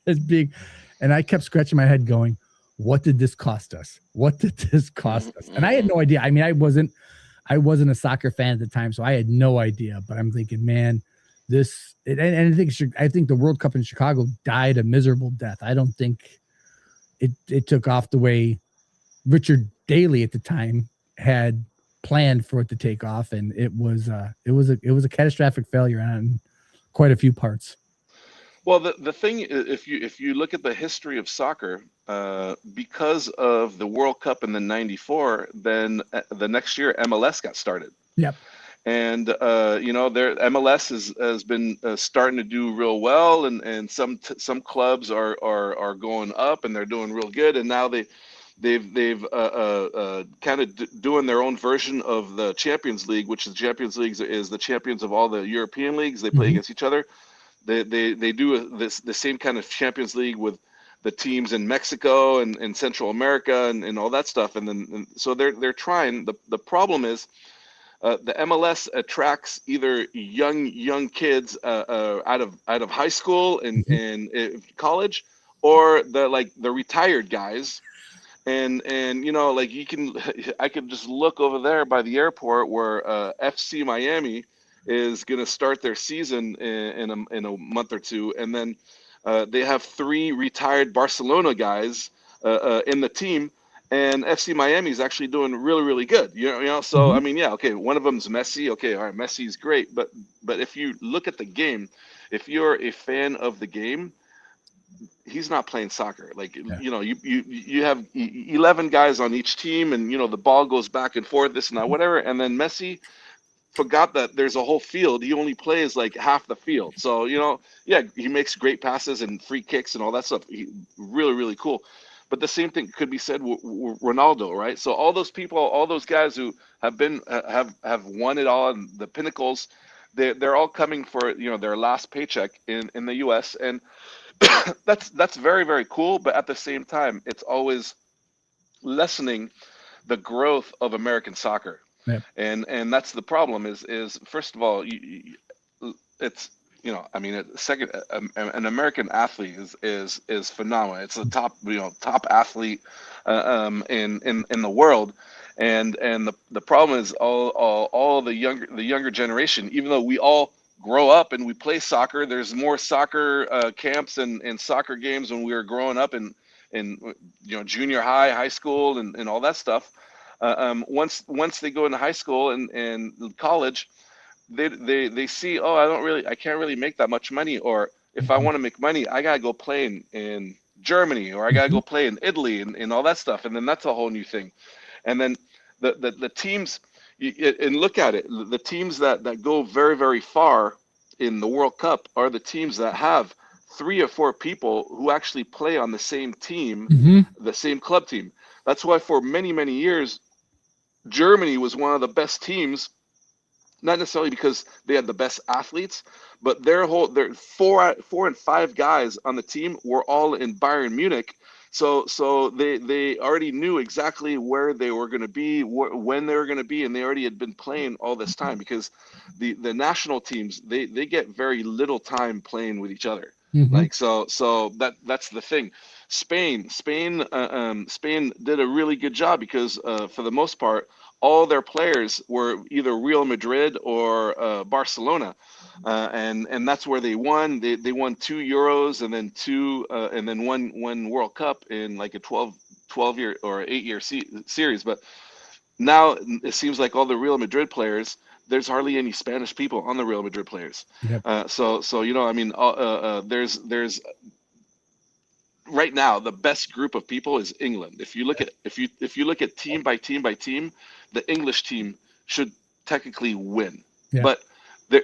It's big. And I kept scratching my head going, what did this cost us? What did this cost us? And I had no idea. I mean, I wasn't a soccer fan at the time, so I had no idea. But I'm thinking, man, I think the World Cup in Chicago died a miserable death. I don't think it took off the way Richard Daley at the time had planned for it to take off, and it was a catastrophic failure on quite a few parts. Well, the thing, if you look at the history of soccer, because of the World Cup in the '94, then the next year MLS got started. Yep. And their MLS has been starting to do real well, and some clubs are going up and they're doing real good, and now they've kind of doing their own version of the Champions League, which the Champions League is the champions of all the European leagues. They play against each other. They do the same kind of Champions League with the teams in Mexico and Central America and all that stuff. And so they're trying. The problem is the MLS attracts either young kids out of high school and college, or the retired guys. And I could just look over there by the airport where FC Miami is going to start their season in a month or two, and then they have 3 retired Barcelona guys in the team, and FC Miami is actually doing really, really good. So I mean, yeah, okay, one of them's Messi. Okay, all right, Messi's great, but if you look at the game, if you're a fan of the game, he's not playing soccer. You have 11 guys on each team, and the ball goes back and forth, this and that, whatever, and then Messi forgot that there's a whole field. He only plays like half the field. So, yeah, he makes great passes and free kicks and all that stuff. Really, really cool. But the same thing could be said with Ronaldo, right? So all those people, all those guys who have won it all and the pinnacles, they're all coming for, their last paycheck in the US. And that's very, very cool. But at the same time, it's always lessening the growth of American soccer. Yep. And that's the problem is first of all, it's, second, an American athlete is phenomenal. It's the top athlete in the world. And the problem is all the younger generation, even though we all grow up and we play soccer, there's more soccer camps and soccer games when we were growing up in junior high school and all that stuff. Once they go into high school and college, they see, I can't really make that much money, or if I want to make money, I gotta go play in Germany, or I gotta go play in Italy and all that stuff, and then that's a whole new thing. And then the teams, and look at it, the teams that go very, very far in the World Cup are the teams that have 3 or 4 people who actually play on the same team, the same club team. That's why for many, many years, Germany was one of the best teams, not necessarily because they had the best athletes, but their 4 and 5 guys on the team were all in Bayern Munich. So they already knew exactly where they were going to be, when they were going to be, and they already had been playing all this time, because the national teams, they get very little time playing with each other. So that's the thing. Spain did a really good job because for the most part, all their players were either Real Madrid or Barcelona, and that's where they won. They won 2 Euros and then one World Cup in like a 12 year or 8 year series. But now it seems like all the Real Madrid players, there's hardly any Spanish people on the Real Madrid players. Yep. So there's right now the best group of people is England. If you look at team by team, the English team should technically win. Yeah. But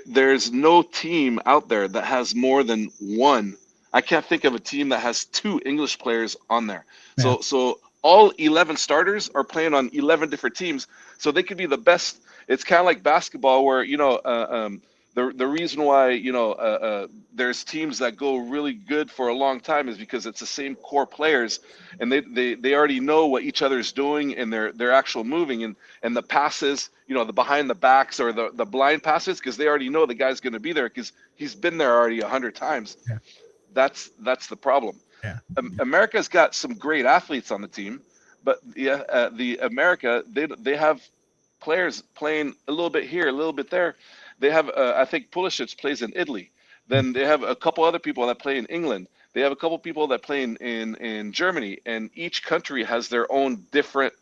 there's no team out there that has more than one. I can't think of a team that has 2 English players on there. Yeah. So all 11 starters are playing on 11 different teams, so they could be the best. It's kind of like basketball where the reason why there's teams that go really good for a long time is because it's the same core players, and they already know what each other's doing and their actual moving and the passes, the behind the backs or the blind passes, because they already know the guy's going to be there because he's been there already 100 times. Yeah. That's the problem. Yeah. America's got some great athletes on the team, but the America, they have players playing a little bit here, a little bit there. They have, I think Pulisic plays in Italy. Then they have a couple other people that play in England. They have a couple people that play in Germany, and each country has their own different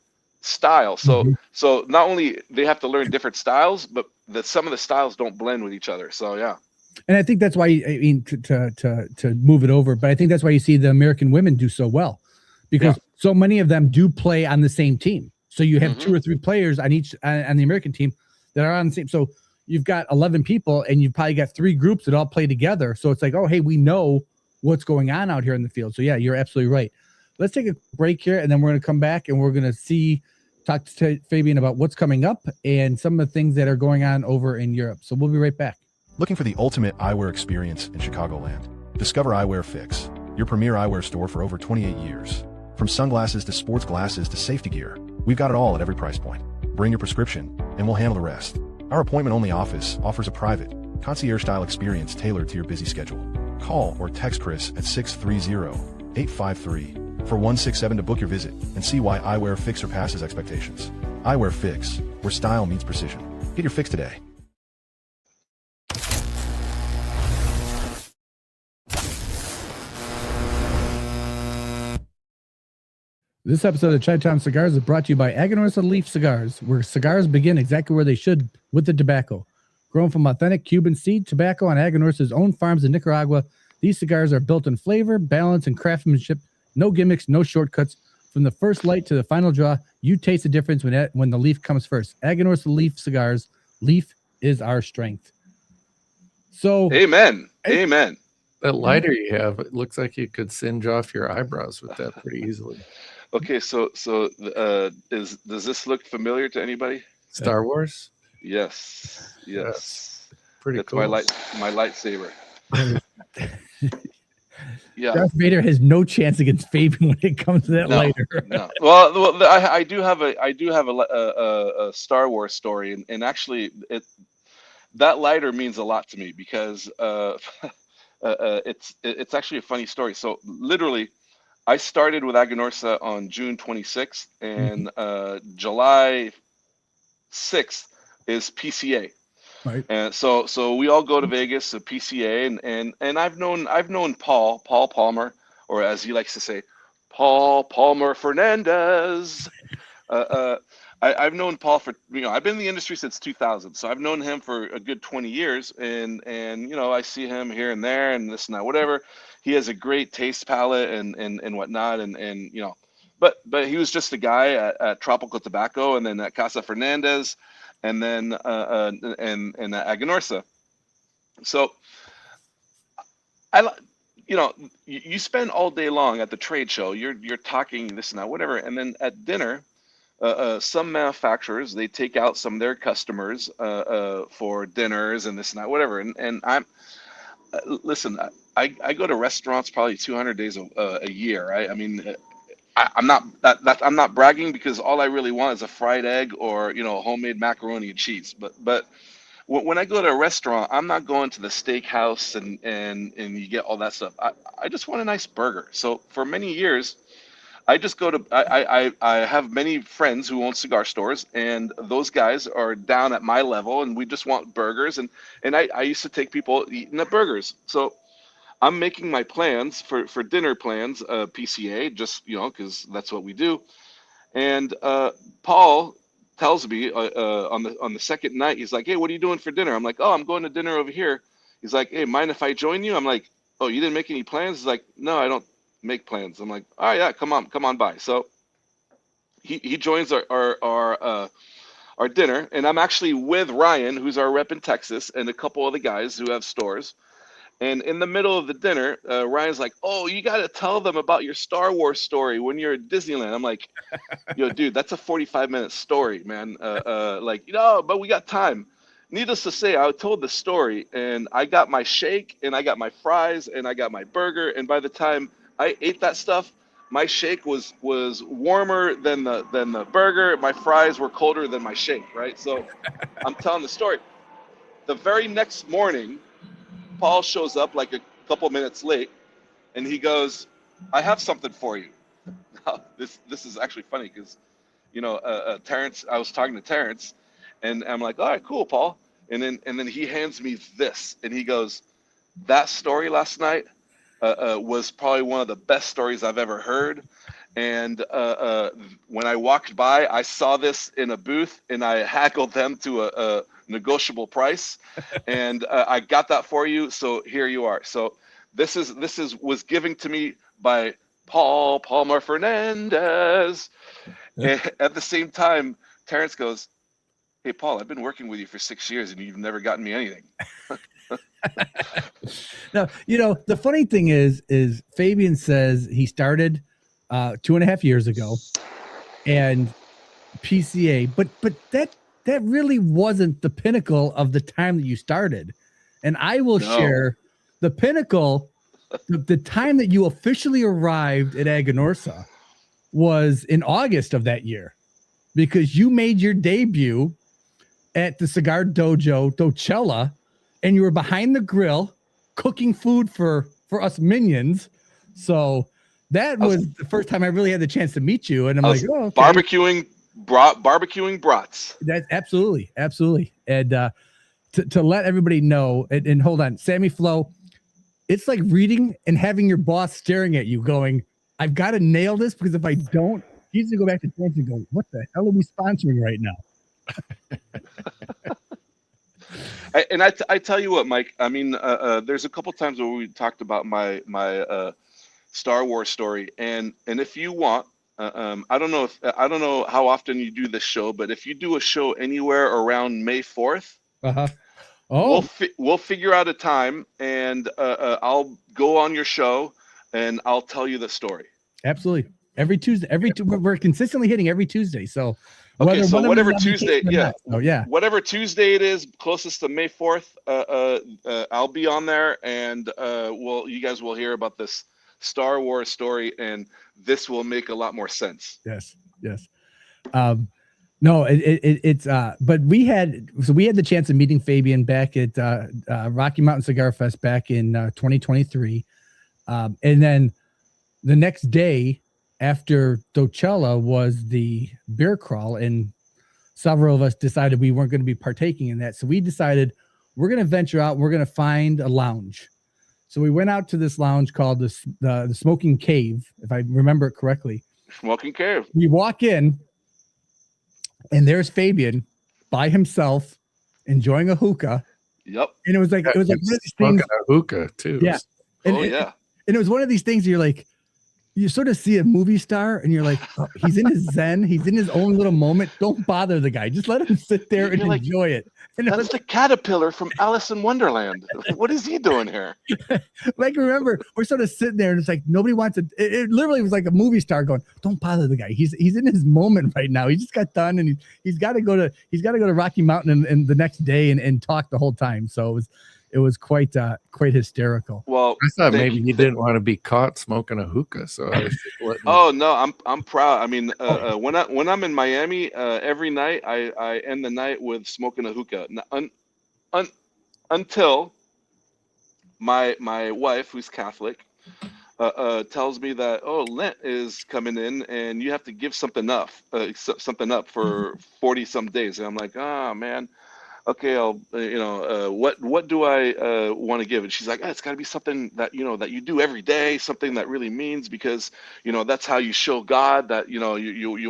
style. So not only they have to learn different styles, but that some of the styles don't blend with each other. So yeah. And I think that's why, I mean, to move it over, but I think that's why you see the American women do so well, because so many of them do play on the same team. So you have 2 or 3 players on each on the American team that are on the same. So you've got 11 people, and you've probably got 3 groups that all play together. So it's like, oh, hey, we know what's going on out here in the field. So yeah, you're absolutely right. Let's take a break here, and then we're going to come back and we're going to talk to Fabien about what's coming up and some of the things that are going on over in Europe. So we'll be right back. Looking for the ultimate eyewear experience in Chicagoland? Discover Eyewear Fix, your premier eyewear store for over 28 years. From sunglasses to sports glasses to safety gear, we've got it all at every price point. Bring your prescription, and we'll handle the rest. Our appointment-only office offers a private, concierge-style experience tailored to your busy schedule. Call or text Chris at 630-853-4167 to book your visit and see why Eyewear Fix surpasses expectations. Eyewear Fix, where style meets precision. Get your fix today. This episode of Chi-Town Cigars is brought to you by Aganorsa Leaf Cigars, where cigars begin exactly where they should, with the tobacco. Grown from authentic Cuban seed tobacco on Aganorsa's own farms in Nicaragua, these cigars are built in flavor, balance, and craftsmanship. No gimmicks, no shortcuts. From the first light to the final draw, you taste the difference when the leaf comes first. Aganorsa Leaf Cigars. Leaf is our strength. So, Amen. Amen. That lighter you have, it looks like you could singe off your eyebrows with that pretty easily. Okay, so does this look familiar to anybody? Star Wars? Yes. Pretty That's cool. my lightsaber. Yeah. Darth Vader has no chance against Fabien when it comes to that lighter. No. Well, I do have a Star Wars story, and actually, that lighter means a lot to me because it's actually a funny story. So literally, I started with Aganorsa on June 26th, and July 6th is PCA. Right. And so we all go to Vegas, PCA, and I've known Paul Palmer, or as he likes to say, Paul Palmer Fernandez. I've known Paul for, I've been in the industry since 2000, so I've known him for a good 20 years, and I see him here and there and this and that, whatever. He has a great taste palette and whatnot, and but he was just a guy at Tropical Tobacco, and then at Casa Fernandez, and then and at Aganorsa. So you spend all day long at the trade show. You're talking this and that, whatever, and then at dinner. Some manufacturers, they take out some of their customers for dinners and this and that, whatever. And I'm listen, I go to restaurants probably 200 days a year, right? I mean, I'm not bragging, because all I really want is a fried egg or homemade macaroni and cheese. But when I go to a restaurant, I'm not going to the steakhouse and you get all that stuff. I just want a nice burger. So for many years, I just go to, I have many friends who own cigar stores, and those guys are down at my level, and we just want burgers. And I used to take people eating the burgers. So I'm making my plans for dinner plans, PCA, just, because that's what we do. And Paul tells me on the second night, he's like, hey, what are you doing for dinner? I'm like, oh, I'm going to dinner over here. He's like, hey, mind if I join you? I'm like, oh, you didn't make any plans? He's like, no, I don't make plans. I'm like, all right, yeah, come on by. So he joins our dinner, and I'm actually with Ryan, who's our rep in Texas, and a couple of the guys who have stores. And in the middle of the dinner, Ryan's like, oh, you got to tell them about your Star Wars story when you're at Disneyland. I'm like, yo, dude, that's a 45-minute story, man. But we got time. needless to say, I told the story, and I got my shake, and I got my fries, and I got my burger, and by the time I ate that stuff, my shake was warmer than the burger. My fries were colder than my shake, right? So I'm telling the story. The very next morning, Paul shows up like a couple minutes late, and he goes, "I have something for you." Now, this is actually funny because, Terrence. I was talking to Terrence, and I'm like, "All right, cool, Paul." And then he hands me this, and he goes, "That story last night was probably one of the best stories I've ever heard. And when I walked by, I saw this in a booth, and I haggled them to a negotiable price, and I got that for you. So here you are." So this was given to me by Paul Palmer Fernandez. And at the same time, Terrence goes, "Hey, Paul, I've been working with you for 6 years, and you've never gotten me anything." Now, the funny thing is Fabien says he started 2.5 years ago and PCA, but that really wasn't the pinnacle of the time that you started. And I will share the pinnacle, the time that you officially arrived at Aganorsa was in August of that year, because you made your debut at the Cigar Dojo Docella, and you were behind the grill cooking food for us minions. So that was the first time I really had the chance to meet you. And I'm like, oh, okay. barbecuing brats. That's absolutely. And to let everybody know, and hold on, Sammy Flo, it's like reading and having your boss staring at you going, I've got to nail this, because if I don't, he's going to go back to Terrence and go, what the hell are we sponsoring right now? I tell you what, Mike. I mean, there's a couple times where we talked about my Star Wars story, and if you want, I don't know how often you do this show, but if you do a show anywhere around May 4th, we'll figure out a time, and I'll go on your show, and I'll tell you the story. Absolutely, every Tuesday. We're consistently hitting every Tuesday, so. Okay, so whatever Tuesday, whatever Tuesday it is, closest to May 4th, I'll be on there, and you guys will hear about this Star Wars story, and this will make a lot more sense. Yes. No, it's but we had the chance of meeting Fabien back at Rocky Mountain Cigar Fest back in 2023, and then the next day after Docella was the beer crawl, and several of us decided we weren't going to be partaking in that. So we decided we're going to venture out. We're going to find a lounge. So we went out to this lounge called the Smoking Cave, if I remember it correctly. Smoking Cave. We walk in, and there's Fabien by himself enjoying a hookah. Yep. And it was like one of these things. A hookah too. Yeah. And it was one of these things you're like, you sort of see a movie star and you're like, oh, he's in his zen. He's in his own little moment. Don't bother the guy. Just let him sit there and enjoy it. And that's the caterpillar from Alice in Wonderland. What is he doing here? Like, remember, we're sort of sitting there and it's like, nobody wants to, it literally was like a movie star going, don't bother the guy. He's in his moment right now. He just got done, and he's got to go to Rocky Mountain and the next day and talk the whole time. So it was quite hysterical. Well, I thought maybe he didn't want to be caught smoking a hookah, so I was just no, I'm proud. I mean, when I'm in Miami, every night I end the night with smoking a hookah. Until my wife, who's Catholic, tells me that Lent is coming in and you have to give something up for 40 some days, and I'm like, oh man. Okay, I'll what do I want to give? And she's like, it's got to be something that that you do every day, something that really means, because that's how you show God that you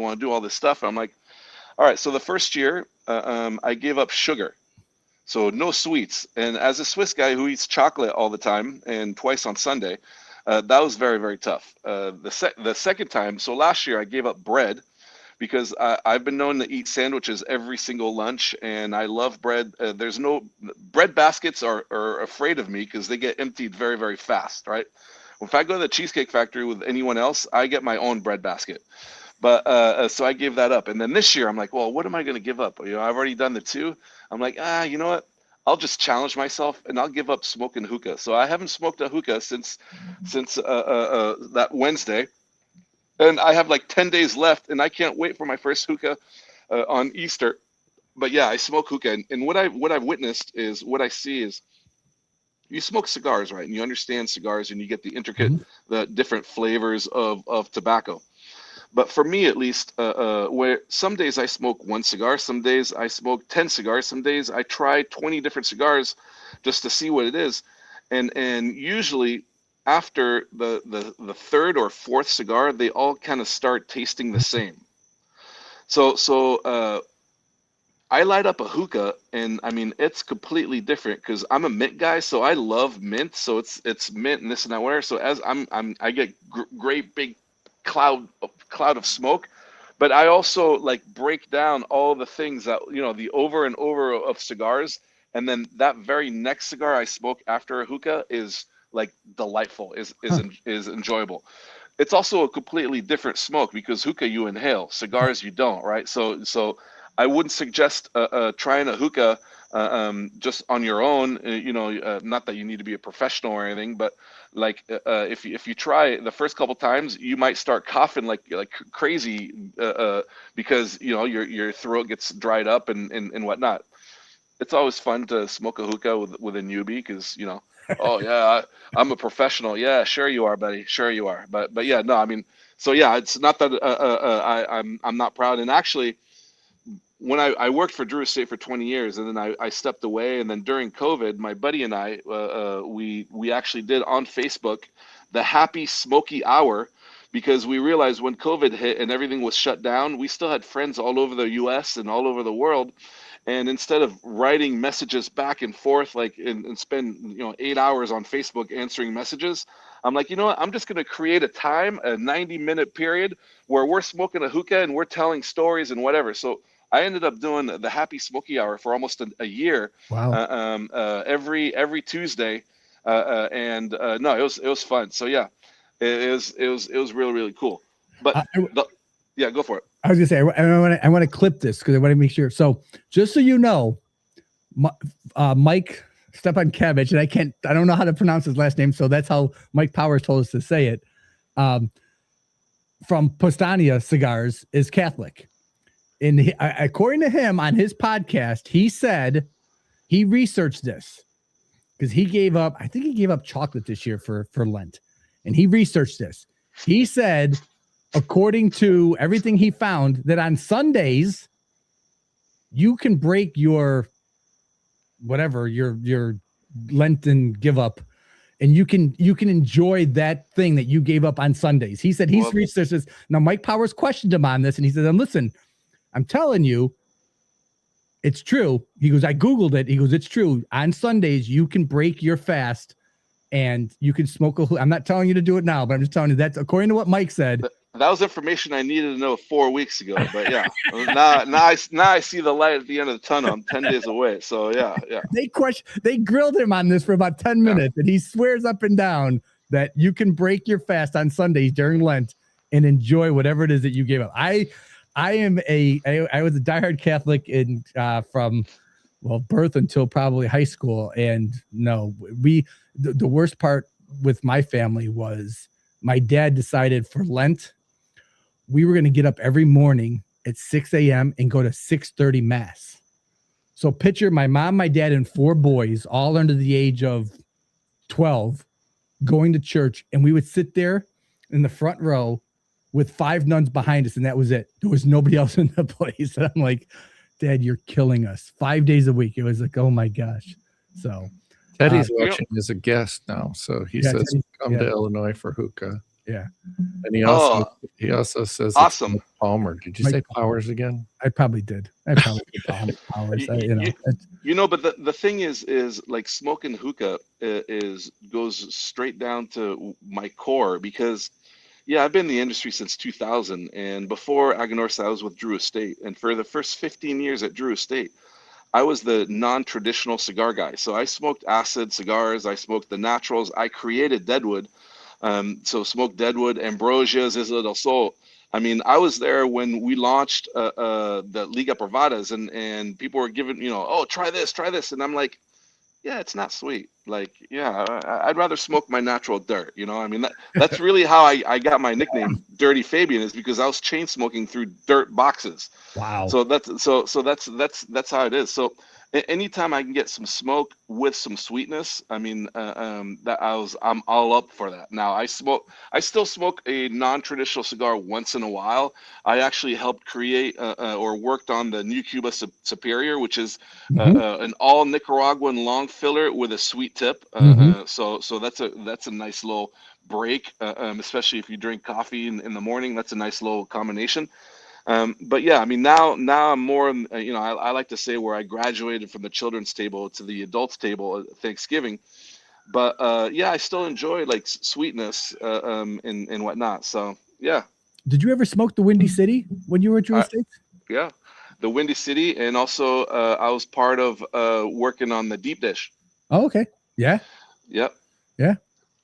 want to do all this stuff. And I'm like, all right. So the first year, I gave up sugar, so no sweets. And as a Swiss guy who eats chocolate all the time and twice on Sunday, that was very, very tough. The second time, so last year I gave up bread, because I've been known to eat sandwiches every single lunch, and I love bread. There's no bread baskets are afraid of me because they get emptied very, very fast, right? If I go to the Cheesecake Factory with anyone else, I get my own bread basket. But so I gave that up. And then this year I'm like, well, what am I going to give up? You know, I've already done the 2. I'm like, you know what? I'll just challenge myself and I'll give up smoking hookah. So I haven't smoked a hookah since that Wednesday. And I have like 10 days left, and I can't wait for my first hookah on Easter. But yeah, I smoke hookah, and what I've witnessed is, what I see is, you smoke cigars, right? And you understand cigars, and you get the intricate, the different flavors of tobacco. But for me, at least, where some days I smoke 1 cigar, some days I smoke 10 cigars, some days I try 20 different cigars just to see what it is, and usually after the 3rd or 4th cigar, they all kind of start tasting the same. So I light up a hookah, and I mean, it's completely different because I'm a mint guy, so I love mint. So it's mint and this and that, whatever. So as I get great big cloud of smoke, but I also like break down all the things that, you know, the over and over of cigars, and then that very next cigar I smoke after a hookah is like delightful, is enjoyable. It's also a completely different smoke because hookah you inhale, cigars you don't, right? So I wouldn't suggest trying a hookah just on your own. You know, not that you need to be a professional or anything, but like if you try the first couple times, you might start coughing like crazy because, you know, your throat gets dried up and whatnot. It's always fun to smoke a hookah with a newbie because, you know, oh yeah, I'm a professional. Yeah, sure you are, buddy. Sure you are. But yeah, no, I mean, so yeah, it's not that I'm not proud. And actually, when I worked for Drew Estate for 20 years, and then I stepped away, and then during COVID, my buddy and I we actually did on Facebook the Happy Smoky Hour, because we realized when COVID hit and everything was shut down, we still had friends all over the U.S. and all over the world. And instead of writing messages back and forth, like and spend, you know, 8 hours on Facebook answering messages, I'm like, you know what? I'm just going to create a time, a 90-minute period where we're smoking a hookah and we're telling stories and whatever. So I ended up doing the Happy Smoky Hour for almost a year. Wow. Every Tuesday, and no, it was fun. So yeah, it was really, really cool. But yeah, go for it. I was gonna say I want to clip this because I want to make sure. So just so you know, Mike Stepankevich, and I don't know how to pronounce his last name, so that's how Mike Powers told us to say it. From Postania Cigars is Catholic, and according to him on his podcast, he said he researched this because he gave up. I think he gave up chocolate this year for Lent, and he researched this. He said, according to everything he found, that on Sundays you can break your whatever your Lenten give up, and you can enjoy that thing that you gave up on Sundays. He said he's researched this. Now Mike Powers questioned him on this, and he said, listen, I'm telling you, it's true. He goes, I Googled it. He goes, it's true. On Sundays you can break your fast and you can smoke a hookah. I'm not telling you to do it now, but I'm just telling you that's according to what Mike said. That was information I needed to know 4 weeks ago. But yeah, now I see the light at the end of the tunnel. I'm 10 days away. So yeah. They grilled him on this for about 10 minutes, and he swears up and down that you can break your fast on Sundays during Lent and enjoy whatever it is that you gave up. I was a diehard Catholic from birth until probably high school, and no, the worst part with my family was my dad decided for Lent we were going to get up every morning at 6 a.m. and go to 6:30 mass. So picture my mom, my dad, and 4 boys, all under the age of 12, going to church, and we would sit there in the front row with 5 nuns behind us, and that was it. There was nobody else in the place. And I'm like, Dad, you're killing us. 5 days a week. It was like, oh my gosh. So Teddy's watching as a guest now, so he says come to Illinois for hookah. Yeah, and he also says awesome. Palmer. Did you say Powers again? I probably did. I probably did Powers. But the thing is like smoking hookah goes straight down to my core, because I've been in the industry since 2000, and before Aganorsa I was with Drew Estate, and for the first 15 years at Drew Estate I was the non-traditional cigar guy. So I smoked acid cigars, I smoked the naturals, I created Deadwood. So smoked Deadwood, Ambrosias, Isla del Sol. I mean, I was there when we launched the Liga Privadas, and people were giving, oh, try this, and I'm like, yeah, it's not sweet. Like, yeah, I'd rather smoke my natural dirt. I mean, that's really how I got my nickname, Dirty Fabien, is because I was chain smoking through dirt boxes. Wow. So that's how it is. So anytime I can get some smoke with some sweetness, I mean, I'm all up for that. Now I still smoke a non-traditional cigar once in a while. I actually helped create or worked on the new Cuba Superior, which is an all Nicaraguan long filler with a sweet tip. So that's a nice little break, especially if you drink coffee in the morning. That's a nice little combination. But yeah, I mean, now I'm more, I like to say where I graduated from the children's table to the adults table at Thanksgiving. But yeah, I still enjoy like sweetness and whatnot. So yeah, Did you ever smoke the Windy City when you were at Drew I, Estates? yeah, the Windy City, and also I was part of working on the deep dish. Oh, okay. Yeah. Yep. Yeah.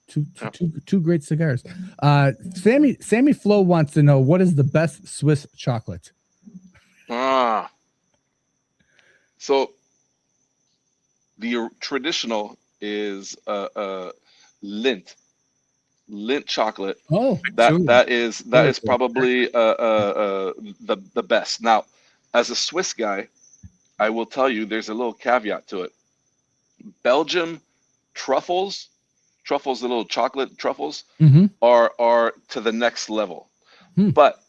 Two great cigars. Sammy Flo wants to know, what is the best Swiss chocolate? So the traditional is Lindt chocolate. Oh, That is probably the best. Now, as a Swiss guy, I will tell you there's a little caveat to it. Belgium truffles, the little chocolate truffles, are to the next level. But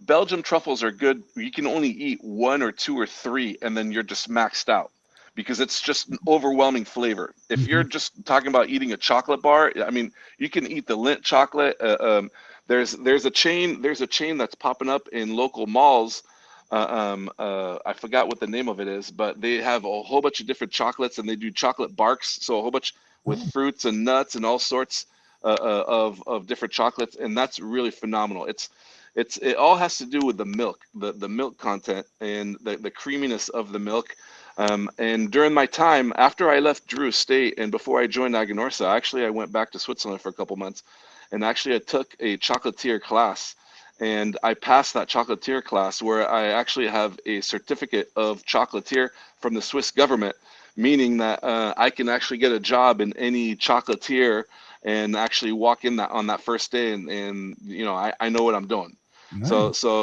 Belgium truffles are good. You can only eat one or two or three, and then you're just maxed out because it's just an overwhelming flavor. If you're just talking about eating a chocolate bar, I mean, you can eat the Lindt chocolate. There's a chain that's popping up in local malls. I forgot what the name of it is, but they have a whole bunch of different chocolates, and they do chocolate barks, so a whole bunch with fruits and nuts and all sorts of different chocolates, and that's really phenomenal. It all has to do with the milk, the milk content and the creaminess of the milk. And during my time after I left Drew Estate and before I joined Aganorsa, actually I went back to Switzerland for a couple months, and actually I took a chocolatier class, and I passed that chocolatier class where I actually have a certificate of chocolatier from the Swiss government, meaning that I can actually get a job in any chocolatier and actually walk in that on that first day, and I know what I'm doing. nice. So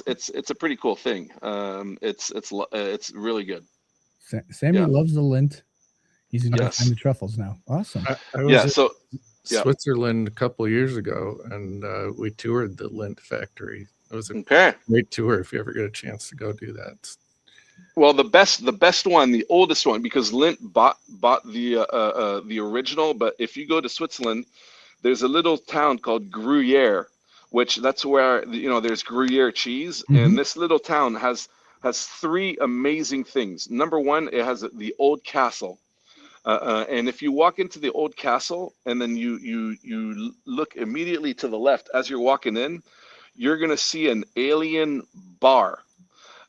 it's a pretty cool thing. It's really good. Sammy Yeah. loves the Lindt. He's gonna Yes. find the truffles now. Awesome. I was Yeah. in So yeah. Switzerland a couple of years ago, and we toured the Lindt factory. It was a Okay. great tour. If you ever get a chance to go do that. Well, the best one, the oldest one, because Lindt bought the original. But if you go to Switzerland, there's a little town called Gruyere, which that's where there's Gruyere cheese, and this little town has three amazing things. Number one, it has the old castle, and if you walk into the old castle and then you look immediately to the left as you're walking in, you're gonna see an alien bar.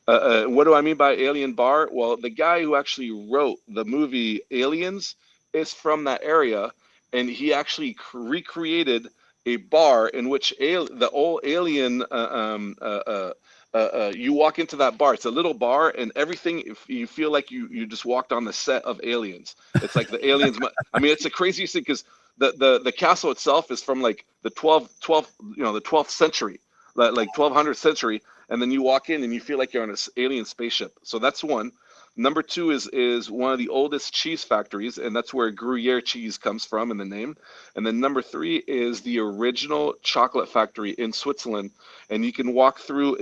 What do I mean by alien bar? Well, the guy who actually wrote the movie Aliens is from that area, and he actually recreated a bar in which the old alien. You walk into that bar. It's a little bar, and everything. If you feel like you just walked on the set of Aliens. It's like the aliens. I mean, it's the craziest thing because the castle itself is from like the 12th century, like 1200th century, and then you walk in and you feel like you're on an alien spaceship. So that's one. Number two is one of the oldest cheese factories, and that's where Gruyere cheese comes from in the name. And then number three is the original chocolate factory in Switzerland, and you can walk through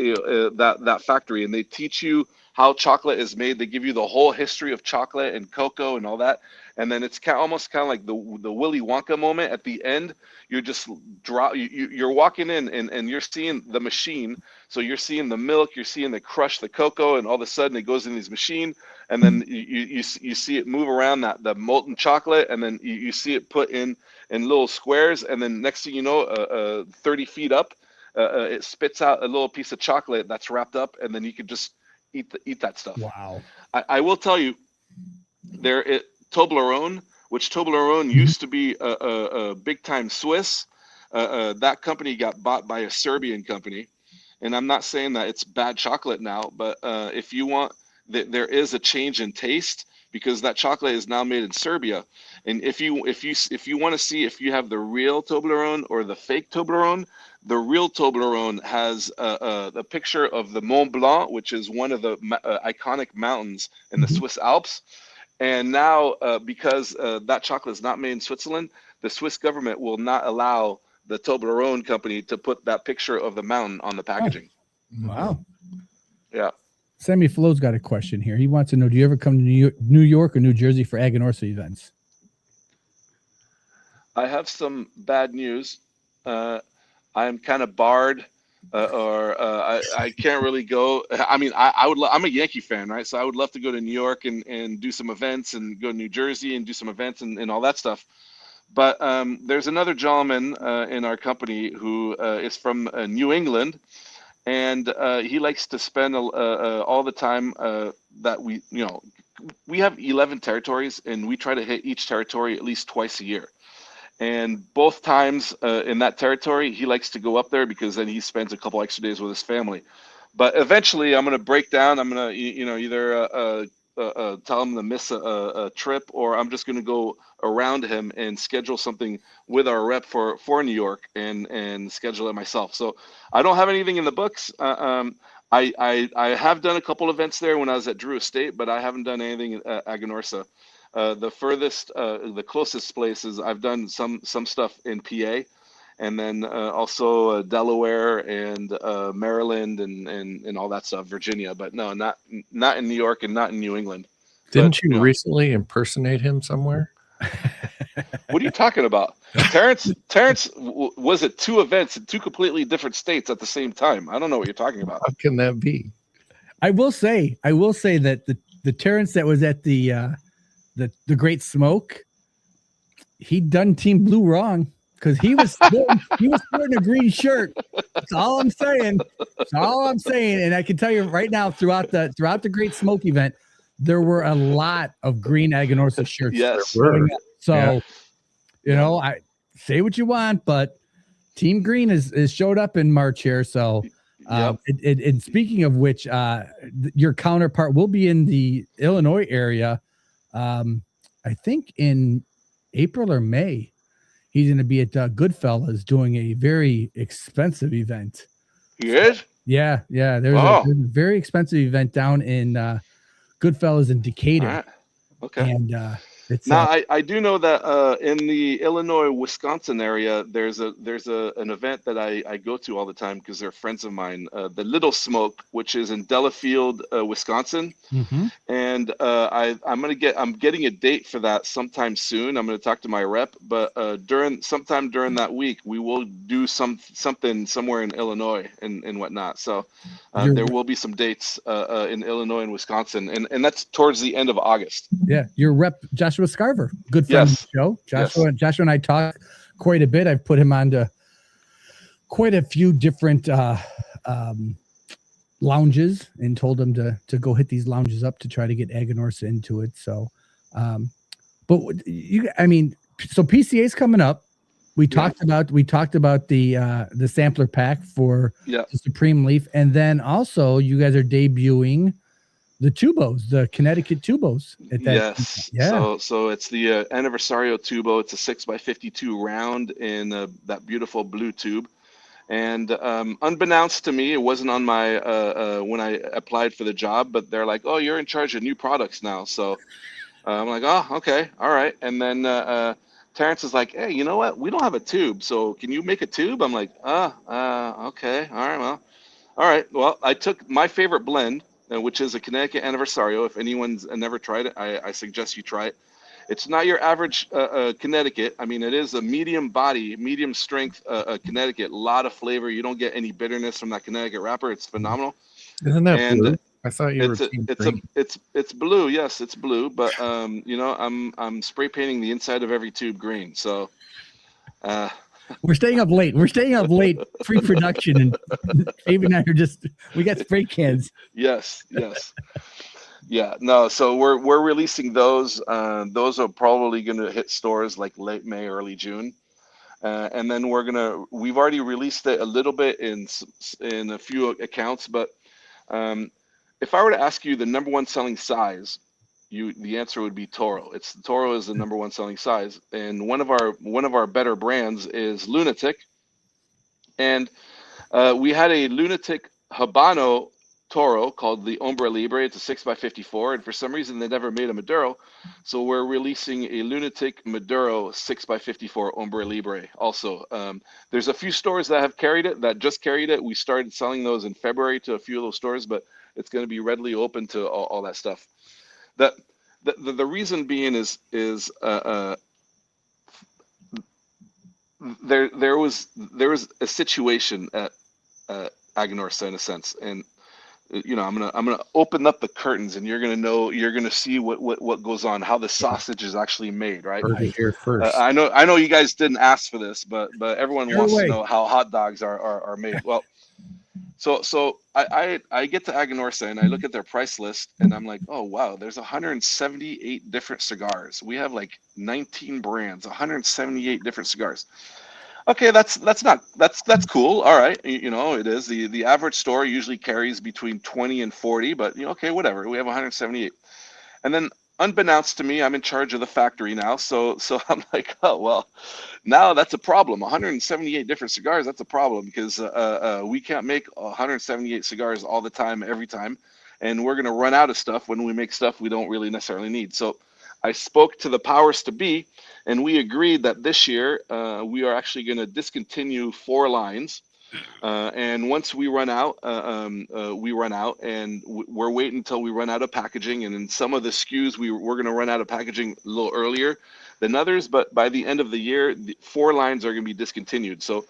that factory, and they teach you how chocolate is made. They give you the whole history of chocolate and cocoa and all that. And then it's almost kind of like the Willy Wonka moment at the end. You're just you're walking in and you're seeing the machine. So you're seeing the milk, you're seeing the crush the cocoa, and all of a sudden it goes in this machine, and then you see it move around the molten chocolate, and then you see it put in little squares, and then next thing you know, 30 feet up, it spits out a little piece of chocolate that's wrapped up, and then you can just eat that stuff. Wow. I will tell you, Toblerone, which Toblerone used to be a big time Swiss. That company got bought by a Serbian company. and I'm not saying that it's bad chocolate now, but if you want, there is a change in taste because that chocolate is now made in Serbia. And if you want to see if you have the real Toblerone or the fake Toblerone, the real Toblerone has a picture of the Mont Blanc, which is one of the iconic mountains in the Swiss Alps. And now, because that chocolate is not made in Switzerland, the Swiss government will not allow the Toblerone company to put that picture of the mountain on the packaging. Wow. Yeah. Sammy Flo's got a question here. He wants to know, do you ever come to New York or New Jersey for Aganorsa events? I have some bad news. I'm kind of barred, I can't really go. I mean, I'm a Yankee fan, right? So I would love to go to New York and do some events, and go to New Jersey and do some events and all that stuff. But there's another gentleman in our company who is from New England, and he likes to spend all the time that we have 11 territories, and we try to hit each territory at least twice a year. And both times in that territory, he likes to go up there because then he spends a couple extra days with his family. But eventually, I'm going to break down. I'm going to, either tell him to miss a trip, or I'm just going to go around him and schedule something with our rep for New York and schedule it myself. So I don't have anything in the books. I have done a couple events there when I was at Drew Estate, but I haven't done anything at Aganorsa. The closest places I've done some stuff in PA, and then also Delaware and Maryland and all that stuff, Virginia, but no, not in New York and not in New England. Didn't you recently impersonate him somewhere? What are you talking about? Terrence was at 2 events in 2 completely different states at the same time. I don't know what you're talking about. How can that be? I will say that the Terrence that was at the Great Smoke, he'd done Team Blue wrong, because he was wearing a green shirt. That's all I'm saying. And I can tell you right now, throughout the Great Smoke event, there were a lot of green Aganorsa shirts. Yes. So, I say what you want, but Team Green is showed up in March here. So, and speaking of which, your counterpart will be in the Illinois area. I think in April or May, he's going to be at Goodfellas doing a very expensive event. He is? Yeah. There's a very expensive event down in Goodfellas in Decatur. All right. Okay. And it's now I do know that in the Illinois, Wisconsin area, there's an event that I go to all the time because they're friends of mine. The Little Smoke, which is in Delafield, Wisconsin, and I'm getting a date for that sometime soon. I'm going to talk to my rep, but sometime during that week, we will do something somewhere in Illinois and whatnot. So there will be some dates in Illinois and Wisconsin, and that's towards the end of August. Yeah, your rep Joshua Scarver, good friend of the show. Joshua and I talk quite a bit. I've put him onto quite a few different lounges and told him to go hit these lounges up to try to get Aganorsa into it. So, so PCA's coming up. We talked about the sampler pack for the Supreme Leaf, and then also you guys are debuting the Tubos, the Connecticut Tubos. Yes. Yeah. So it's the Anniversario Tubo. It's a 6x52 round in that beautiful blue tube. And unbeknownst to me, it wasn't on my when I applied for the job, but they're like, "Oh, you're in charge of new products now." So I'm like, "Oh, okay, all right." And then Terrence is like, "Hey, you know what? We don't have a tube, so can you make a tube?" I'm like, okay, all right. Well, I took my favorite blend, which is a Connecticut Anniversario. If anyone's never tried it, I suggest you try it. It's not your average Connecticut. I mean, it is a medium body, medium strength Connecticut. A lot of flavor. You don't get any bitterness from that Connecticut wrapper. It's phenomenal. Isn't that blue? I thought you were it's blue. Yes, it's blue. But I'm spray painting the inside of every tube green. So we're staying up late. Pre-production, and Abe and I we got spray cans. Yes. Yeah, no. So we're releasing those. Those are probably going to hit stores like late May, early June. And then we've already released it a little bit in a few accounts, but if I were to ask you the number one selling size, the answer would be Toro. Toro is the number one selling size, and one of our better brands is Lunatic, and we had a Lunatic Habano Toro called the Hombre Libre. It's a 6x54, and for some reason they never made a Maduro, so we're releasing a Lunatic Maduro 6x54 Hombre Libre. Also, there's a few stores that have just carried it. We started selling those in February to a few of those stores, but it's going to be readily open to all that stuff. The reason being is there was a situation at Aganorsa in a sense, and I'm gonna open up the curtains, and you're gonna see what goes on, how the sausage is actually made, right? Heard it here first. I know you guys didn't ask for this, but everyone wants to know how hot dogs are made. Well, so I get to Aganorsa and I look at their price list and I'm like, oh wow, there's 178 different cigars. We have like 19 brands, 178 different cigars. Okay, that's cool. All right, it is. The average store usually carries between 20 and 40, but okay, whatever. We have 178. And then unbeknownst to me, I'm in charge of the factory now. So I'm like, oh well, now that's a problem. 178 different cigars, that's a problem, because we can't make 178 cigars all the time, every time, and we're gonna run out of stuff when we make stuff we don't really necessarily need. So I spoke to the powers to be, and we agreed that this year we are actually going to discontinue 4 lines. And once we run out, we run out, and we're waiting until we run out of packaging. And in some of the SKUs, we're going to run out of packaging a little earlier than others. But by the end of the year, 4 lines are going to be discontinued. So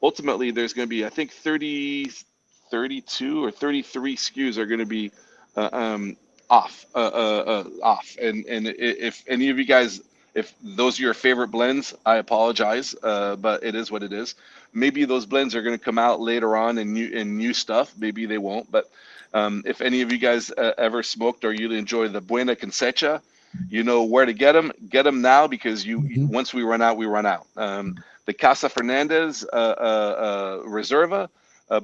ultimately, there's going to be, I think, 32 or 33 SKUs are going to be off. And if any of you guys, if those are your favorite blends, I apologize, but it is what it is. Maybe those blends are going to come out later on in new stuff. Maybe they won't. But if any of you guys ever smoked or you enjoy the Buena Cosecha, you know where to get them. Get them now, because once we run out, we run out. The Casa Fernandez Reserva,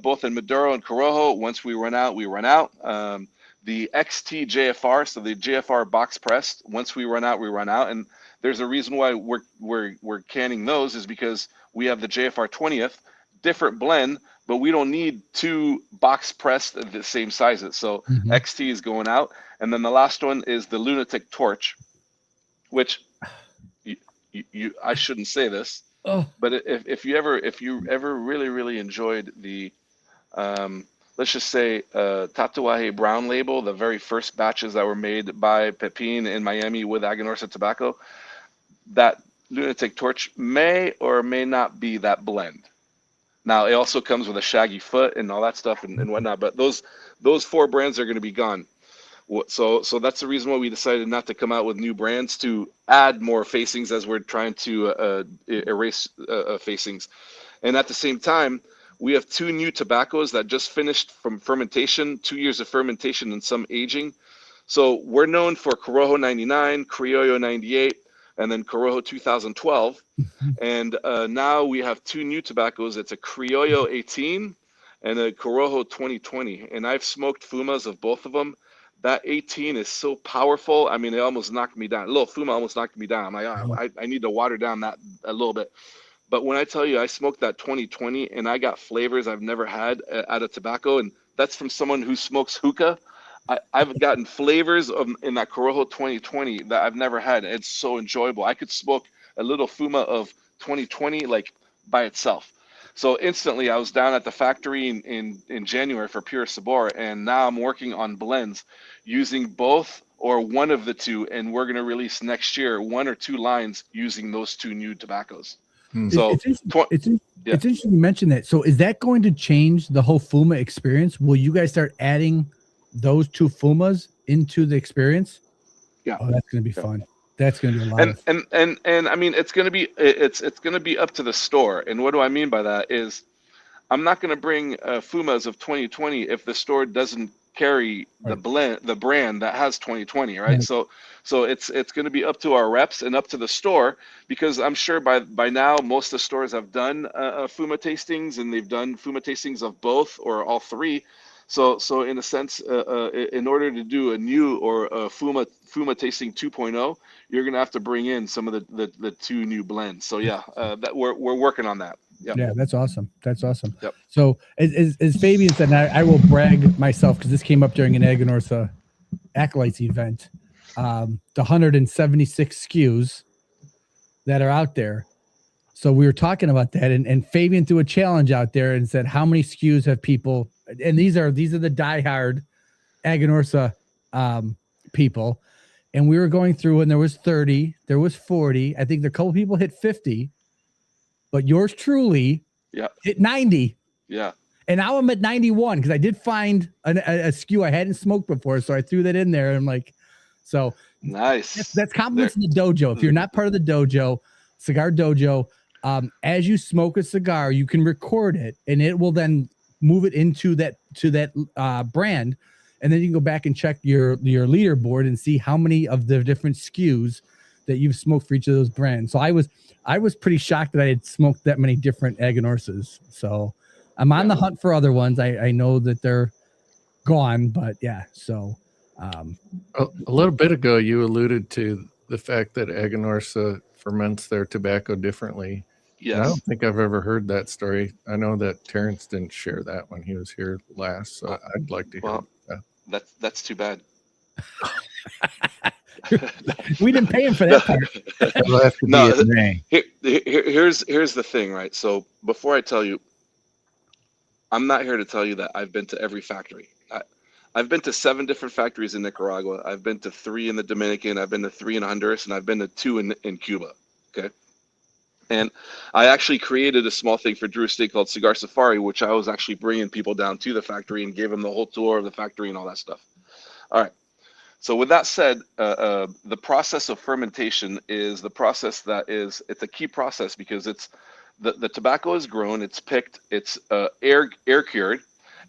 both in Maduro and Corojo, once we run out, we run out. The XT JFR, so the JFR box pressed, once we run out, we run out. And there's a reason why we're canning those, is because we have the JFR 20th, different blend, but we don't need 2 box pressed at the same sizes. So XT is going out. And then the last one is the Lunatic Torch, which I shouldn't say this, but if you ever really enjoyed the let's just say Tatuaje Brown label, the very first batches that were made by Pepin in Miami with Aganorsa tobacco, that Lunatic Torch may or may not be that blend. Now, it also comes with a shaggy foot and all that stuff and whatnot, but those 4 brands are going to be gone. So that's the reason why we decided not to come out with new brands, to add more facings, as we're trying to erase facings. And at the same time, we have 2 new tobaccos that just finished from fermentation, 2 years of fermentation and some aging. So we're known for Corojo 99, Criollo 98, and then Corojo 2012. And now we have 2 new tobaccos. It's a Criollo 18 and a Corojo 2020. And I've smoked fumas of both of them. That 18 is so powerful. I mean, it almost knocked me down. A little fuma almost knocked me down. I need to water down that a little bit. But when I tell you I smoked that 2020 and I got flavors I've never had out of tobacco, and that's from someone who smokes hookah, I've gotten flavors in that Corojo 2020 that I've never had. It's so enjoyable. I could smoke a little fuma of 2020 like by itself. So instantly I was down at the factory in January for Pure Sabor, and now I'm working on blends using both or one of the 2, and we're going to release next year 1 or 2 lines using those 2 new tobaccos. So it's interesting you mentioned that. So is that going to change the whole fuma experience? Will you guys start adding those 2 fumas into the experience? Yeah. Oh, that's going to be fun. That's going to be a lot. And I mean, it's going to be up to the store. And what do I mean by that is, I'm not going to bring fumas of 2020 if the store doesn't carry the brand that has 2020, right? So So it's going to be up to our reps and up to the store, because I'm sure by now most of the stores have done fuma tastings, and they've done fuma tastings of both or all three. So in a sense, in order to do a new or a fuma tasting 2.0, you're going to have to bring in some of the two new blends. So yeah, that we're working on that. Yep. Yeah, that's awesome. That's awesome. Yep. So as Fabien said, and I will brag myself because this came up during an Aganorsa Acolytes event. The 176 SKUs that are out there. So we were talking about that, and Fabien threw a challenge out there and said, how many SKUs have people? And these are the diehard Aganorsa people. And we were going through, and there was 30, there was 40. I think a couple people hit 50, but yours truly hit 90. Yeah. And now I'm at 91 because I did find a SKU I hadn't smoked before. So I threw that in there. And I'm like, so nice. That's compliments in the dojo. If you're not part of the dojo, Cigar Dojo, as you smoke a cigar, you can record it, and it will then move it into that brand, and then you can go back and check your leaderboard and see how many of the different SKUs that you've smoked for each of those brands. So I was pretty shocked that I had smoked that many different Aganorsas. So I'm on the hunt for other ones. I know that they're gone, but yeah. So a little bit ago, you alluded to the fact that Aganorsa ferments their tobacco differently. Yes. And I don't think I've ever heard that story. I know that Terrence didn't share that when he was here last, so I'd like to hear that. That's too bad. We didn't pay him for that part. Here's the thing, right? So before I tell you, I'm not here to tell you that I've been to every factory. I've been to 7 different factories in Nicaragua. I've been to 3 in the Dominican. I've been to 3 in Honduras, and I've been to 2 in Cuba. Okay. And I actually created a small thing for Drew Estate called Cigar Safari, which I was actually bringing people down to the factory and gave them the whole tour of the factory and all that stuff. All right. So with that said, the process of fermentation is the process it's a key process, because it's the tobacco is grown, it's picked, it's air cured.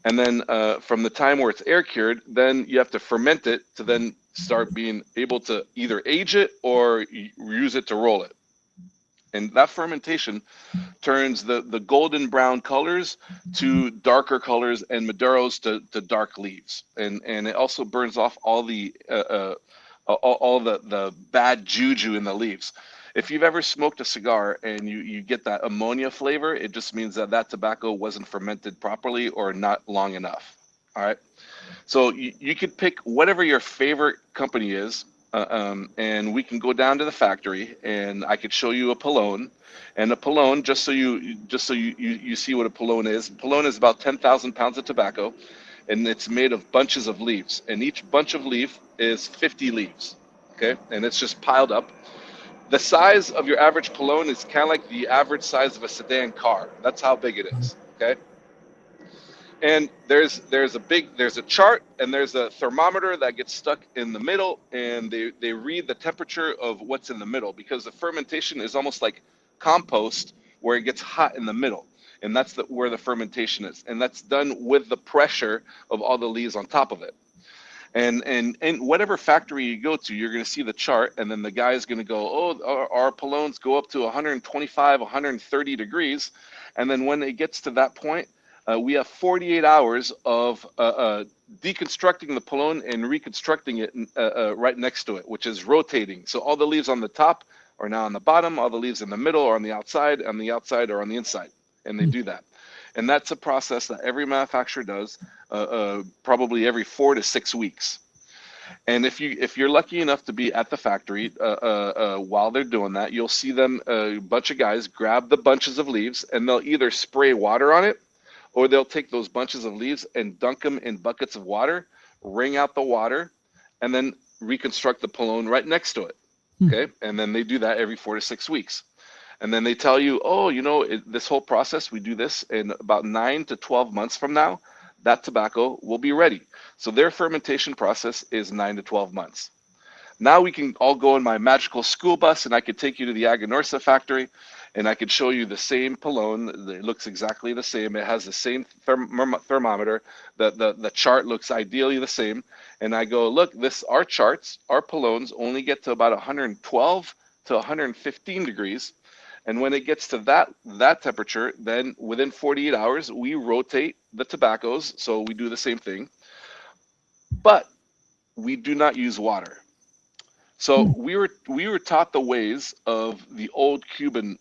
And then from the time where it's air cured, then you have to ferment it to then start being able to either age it or use it to roll it. And that fermentation turns the golden brown colors to darker colors and maduros to dark leaves. And it also burns off all the bad juju in the leaves. If you've ever smoked a cigar and you get that ammonia flavor, it just means that tobacco wasn't fermented properly or not long enough. All right. So you could pick whatever your favorite company is, and we can go down to the factory, and I could show you a Polone. And a Polone, just so you see what a Polone is. Polone is about 10,000 pounds of tobacco, and it's made of bunches of leaves. And each bunch of leaf is 50 leaves. Okay, and it's just piled up. The size of your average Polone is kind of like the average size of a sedan car. That's how big it is. Okay. And there's a chart, and there's a thermometer that gets stuck in the middle, and they read the temperature of what's in the middle, because the fermentation is almost like compost, where it gets hot in the middle, and that's where the fermentation is, and that's done with the pressure of all the leaves on top of it. And whatever factory you go to, you're going to see the chart, and then the guy is going to go, oh, our Polones go up to 125, 130 degrees. And then when it gets to that point, we have 48 hours of deconstructing the Polone and reconstructing it right next to it, which is rotating. So all the leaves on the top are now on the bottom, all the leaves in the middle are on the outside or on the inside. And they do that. And that's a process that every manufacturer does, probably every 4 to 6 weeks. And if you're lucky enough to be at the factory while they're doing that, you'll see them, a bunch of guys grab the bunches of leaves, and they'll either spray water on it, or they'll take those bunches of leaves and dunk them in buckets of water, wring out the water, and then reconstruct the Polone right next to it. Okay, and then they do that every 4 to 6 weeks. And then they tell you, oh, this whole process, we do this in about 9 to 12 months from now, that tobacco will be ready. So their fermentation process is 9 to 12 months. Now we can all go in my magical school bus, and I could take you to the Aganorsa factory, and I could show you the same Polone. It looks exactly the same. It has the same thermometer. The chart looks ideally the same. And I go, look, our charts, our Polones only get to about 112 to 115 degrees. And when it gets to that temperature, then within 48 hours, we rotate the tobaccos. So we do the same thing, but we do not use water. So we were taught the ways of the old Cuban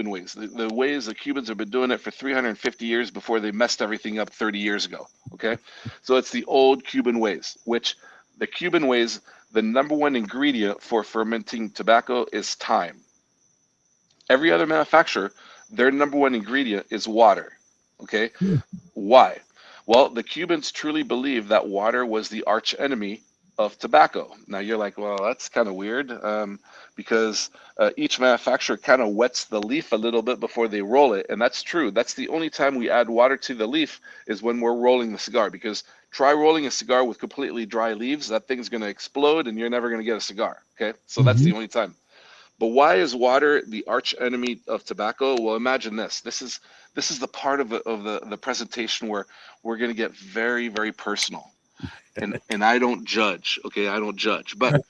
ways, the ways the Cubans have been doing it for 350 years before they messed everything up 30 years ago. Okay, so it's the old Cuban ways, which the Cuban ways, the number one ingredient for fermenting tobacco is thyme. Every other manufacturer, their number one ingredient is water. Okay, why? Well, the Cubans truly believed that water was the arch enemy of tobacco. Now you're like, well, that's kind of weird, because each manufacturer kind of wets the leaf a little bit before they roll it, and that's true. That's the only time we add water to the leaf is when we're rolling the cigar, because try rolling a cigar with completely dry leaves, that thing's going to explode and you're never going to get a cigar. Okay, so that's the only time. But why is water the arch enemy of tobacco? Well, imagine this. This is the part of the presentation where we're going to get very, very personal. And I don't judge, okay? I don't judge. But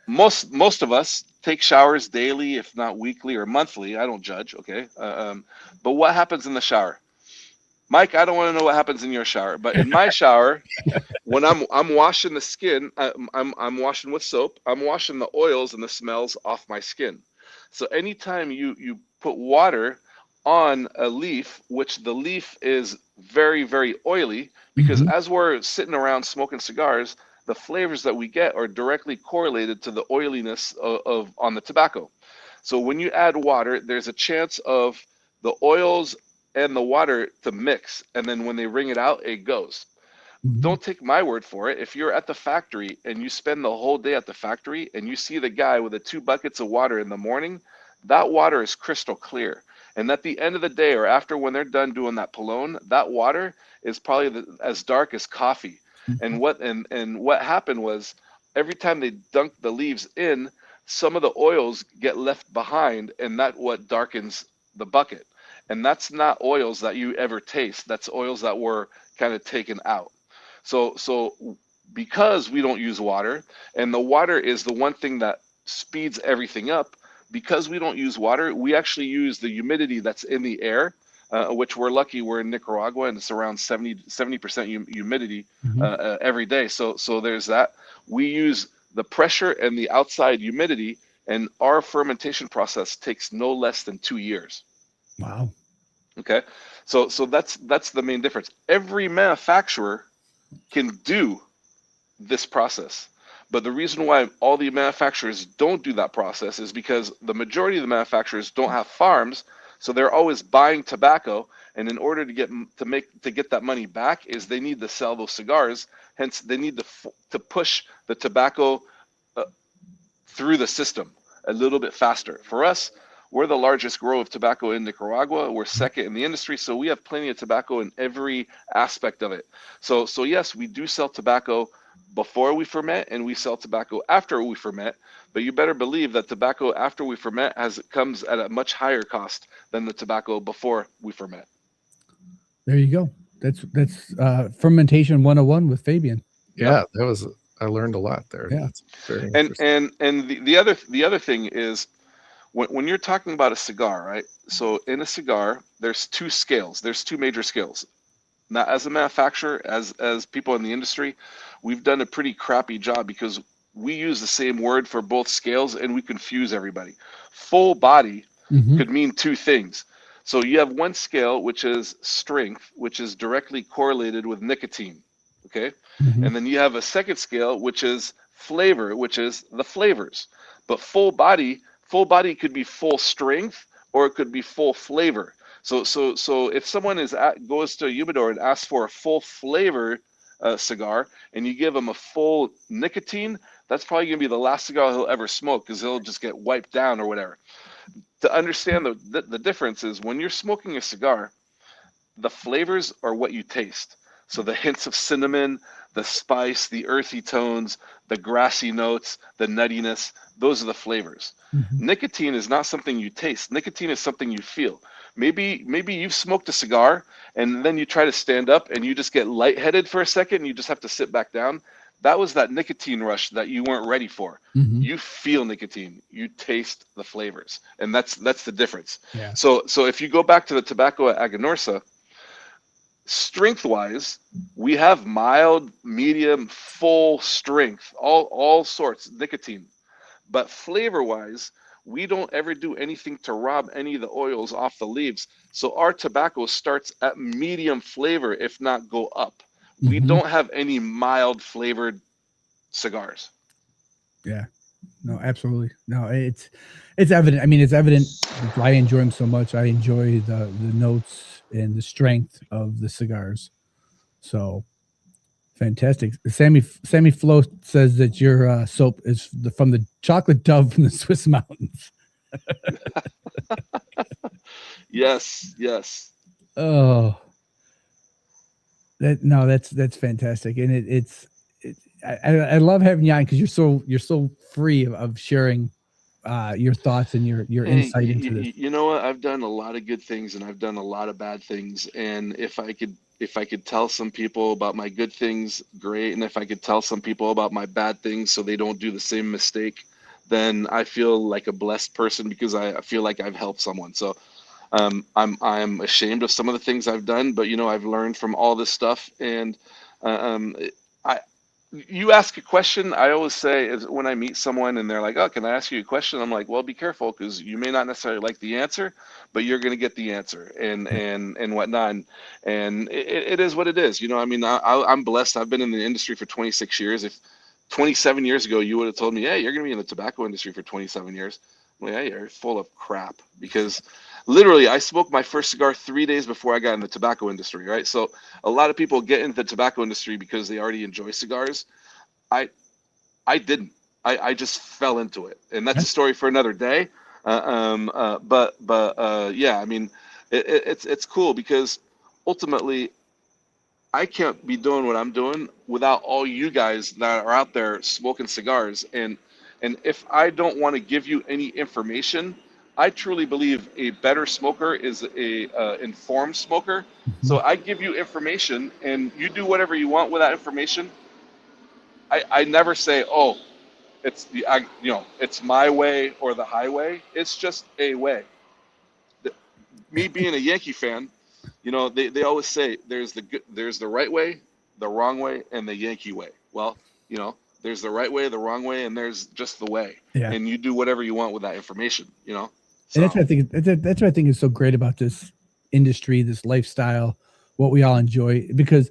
most of us take showers daily, if not weekly or monthly. I don't judge, okay? But what happens in the shower? Mike, I don't want to know what happens in your shower, but in my shower, when I'm washing the skin, I'm washing with soap. I'm washing the oils and the smells off my skin. So anytime you put water on a leaf, which the leaf is very, very oily, because as we're sitting around smoking cigars, the flavors that we get are directly correlated to the oiliness of on the tobacco. So when you add water, there's a chance of the oils and the water to mix, and then when they wring it out, it goes. Don't take my word for it. If you're at the factory and you spend the whole day at the factory and you see the guy with the 2 buckets of water in the morning, that water is crystal clear. And at the end of the day, or after when they're done doing that Polone, that water is probably as dark as coffee. And what happened was, every time they dunk the leaves in, some of the oils get left behind, and that's what darkens the bucket. And that's not oils that you ever taste. That's oils that were kind of taken out. So because we don't use water, and the water is the one thing that speeds everything up, because we don't use water, we actually use the humidity that's in the air, which we're lucky we're in Nicaragua, and it's around 70% humidity every day. So there's that. We use the pressure and the outside humidity, and our fermentation process takes no less than 2 years. Wow. Okay, so that's the main difference. Every manufacturer can do this process, but the reason why all the manufacturers don't do that process is because the majority of the manufacturers don't have farms, so they're always buying tobacco, and in order to get that money back, is they need to sell those cigars. Hence, they need to push the tobacco through the system a little bit faster. For us, we're the largest grower of tobacco in Nicaragua. We're second in the industry, so we have plenty of tobacco in every aspect of it. So yes, we do sell tobacco before we ferment, and we sell tobacco after we ferment. But you better believe that tobacco after we ferment comes at a much higher cost than the tobacco before we ferment. There you go. That's fermentation 101 with Fabien. Yeah, I learned a lot there. Yeah. That's very interesting. And the other thing is, when you're talking about a cigar, right? So in a cigar, there's 2 scales. There's 2 major scales. Now, as a manufacturer, as people in the industry, we've done a pretty crappy job because we use the same word for both scales and we confuse everybody. Full body could mean 2 things. So you have one scale, which is strength, which is directly correlated with nicotine. Okay. And then you have a second scale, which is flavor, which is the flavors. But full body could be full strength, or it could be full flavor. So if someone goes to a humidor and asks for a full flavor cigar, and you give him a full nicotine, that's probably gonna be the last cigar he'll ever smoke, because he'll just get wiped down or whatever. To understand the difference is, when you're smoking a cigar, the flavors are what you taste. So the hints of cinnamon, the spice, the earthy tones, the grassy notes, the nuttiness. Those are the flavors. Mhm. Nicotine is not something you taste. Nicotine is something you feel. Maybe you've smoked a cigar and then you try to stand up and you just get lightheaded for a second and you just have to sit back down. That was that nicotine rush that you weren't ready for. Mhm. You feel nicotine, you taste the flavors, and that's the difference. Yeah. So if you go back to the tobacco at Aganorsa, strength wise, we have mild, medium, full strength, all sorts nicotine. But flavor wise, we don't ever do anything to rob any of the oils off the leaves. So our tobacco starts at medium flavor, if not go up. We Mhm. don't have any mild flavored cigars. Yeah. No, absolutely. No, it's evident. I mean, it's evident. That's why I enjoy them so much. I enjoy the notes and the strength of the cigars. So fantastic. Sammy Flo says that your soap is from the chocolate dove from the Swiss mountains. Yes, yes. Oh, that's fantastic, and I love having you on because you're so free of sharing your thoughts and your Hey, insight into this. you know what? I've done a lot of good things and I've done a lot of bad things. And if I could tell some people about my good things, great. And if I could tell some people about my bad things so they don't do the same mistake, then I feel like a blessed person because I feel like I've helped someone. So I'm ashamed of some of the things I've done, but I've learned from all this stuff. And um, I you ask a question, I always say is when I meet someone and they're like, "Oh, can I ask you a question?" I'm like, "Well, be careful because you may not necessarily like the answer, but you're going to get the answer and whatnot." And it is what it is. I mean, I'm blessed. I've been in the industry for 26 years. If 27 years ago you would have told me, "Hey, you're going to be in the tobacco industry for 27 years," I'm like, "Hey, you're full of crap," because literally I smoked my first cigar 3 days before I got in the tobacco industry, right? So a lot of people get into the tobacco industry because they already enjoy cigars. I I didn't. I just fell into it, and that's a story for another day. But yeah, I mean, it's cool because ultimately I can't be doing what I'm doing without all you guys that are out there smoking cigars. And if I don't want to give you any information, I truly believe a better smoker is a informed smoker. Mhm. So I give you information, and you do whatever you want with that information. I never say, oh, it's my way or the highway. It's just a way. The- Me being a Yankee fan, they always say there's the right way, the wrong way, and the Yankee way. Well, there's the right way, the wrong way, and there's just the way. Yeah. And you do whatever you want with that information. And that's So what I think. That's what I think is so great about this industry, this lifestyle, what we all enjoy, because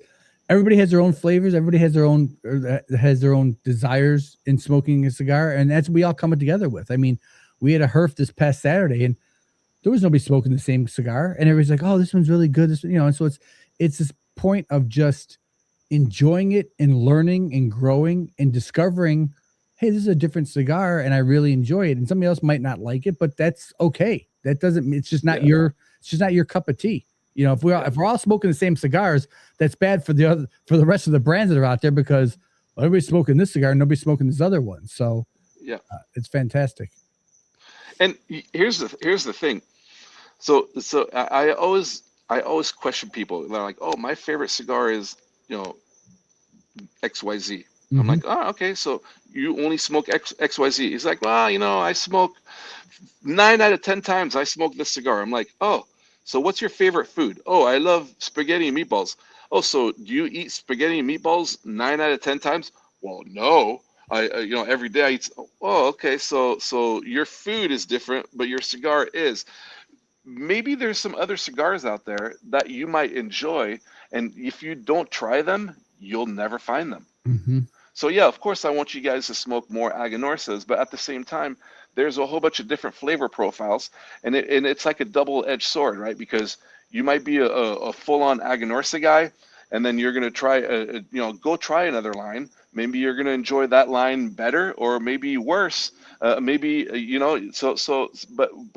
everybody has their own flavors, everybody has their own desires in smoking a cigar, and that's what we all come together with. I mean, we had a herf this past Saturday, and there was nobody smoking the same cigar, and everybody's like, "Oh, this one's really good." And so it's this point of just enjoying it and learning and growing and discovering, hey, this is a different cigar and I really enjoy it. And somebody else might not like it, but that's okay. That doesn't, it's just not yeah, your cup of tea. yeah, If we're all smoking the same cigars, that's bad for the rest of the brands that are out there because everybody's smoking this cigar and nobody's smoking this other one. So yeah. it's fantastic. And here's the thing. So I always question people. They're like, "Oh, my favorite cigar is you know XYZ." I'm Hmm. like, "Oh, okay. So you only smoke XYZ?" He's like, "Well, I smoke 9 out of 10 times I smoke this cigar." I'm like, "Oh, so what's your favorite food?" "Oh, I love spaghetti and meatballs." "Oh, so do you eat spaghetti and meatballs 9 out of 10 times?" "Well, no. Every day I eat." "Oh, okay. So your food is different, but your cigar is." Maybe there's some other cigars out there that you might enjoy, and if you don't try them, you'll never find them. Hmm. So yeah, of course I want you guys to smoke more Aganorsas, but at the same time, there's a whole bunch of different flavor profiles, and it's like a double-edged sword, right? Because you might be a full-on Aganorsa guy, and then you're gonna try go try another line. Maybe you're gonna enjoy that line better, or maybe worse. Maybe but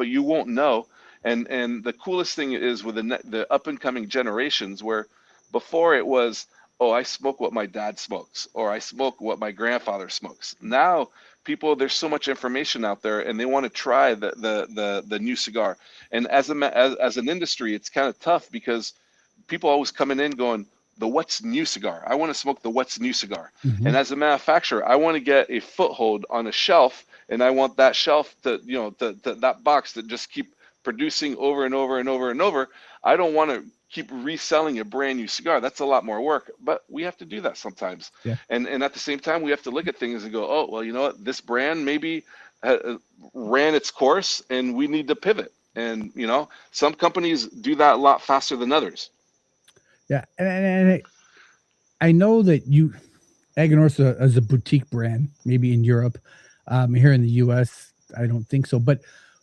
you won't know. And the coolest thing is with the up and coming generations, where before it was, oh, I smoke what my dad smokes, or I smoke what my grandfather smokes. Now, people, there's so much information out there, and they want to try the new cigar. And as an industry, it's kind of tough because people always coming in going, the what's new cigar. I want to smoke the what's new cigar. Mm-hmm. And as a manufacturer, I want to get a foothold on a shelf, and I want that shelf to, that box to just keep producing over and over and over and over. I don't want to keep reselling a brand new cigar. That's a lot more work, but we have to do that sometimes. Yeah. And at the same time, we have to look at things and go, oh, well, you know what? This brand maybe ran its course, and we need to pivot. And some companies do that a lot faster than others. Yeah, and I know that Aganorsa is a boutique brand, maybe in Europe. Here in the U.S., I don't think so. But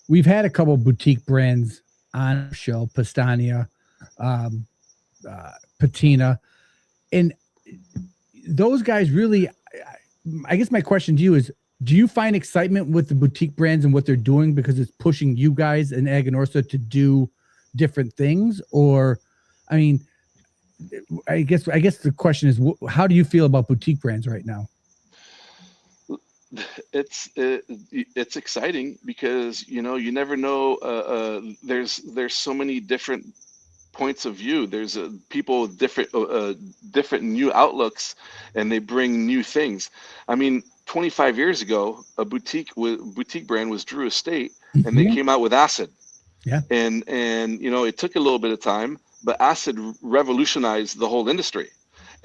we've had a couple of boutique brands on our show, Pastania, Patina, and those guys really. I guess my question to you is: do you find excitement with the boutique brands and what they're doing because it's pushing you guys and Aganorsa to do different things, or, I mean? I guess the question is, how do you feel about boutique brands right now? It's exciting because you never know. There's so many different points of view. There's people with different new outlooks, and they bring new things. I mean, 25 years ago, a boutique brand was Drew Estate, and they came out with Acid. Yeah, and it took a little bit of time. But Acid revolutionized the whole industry,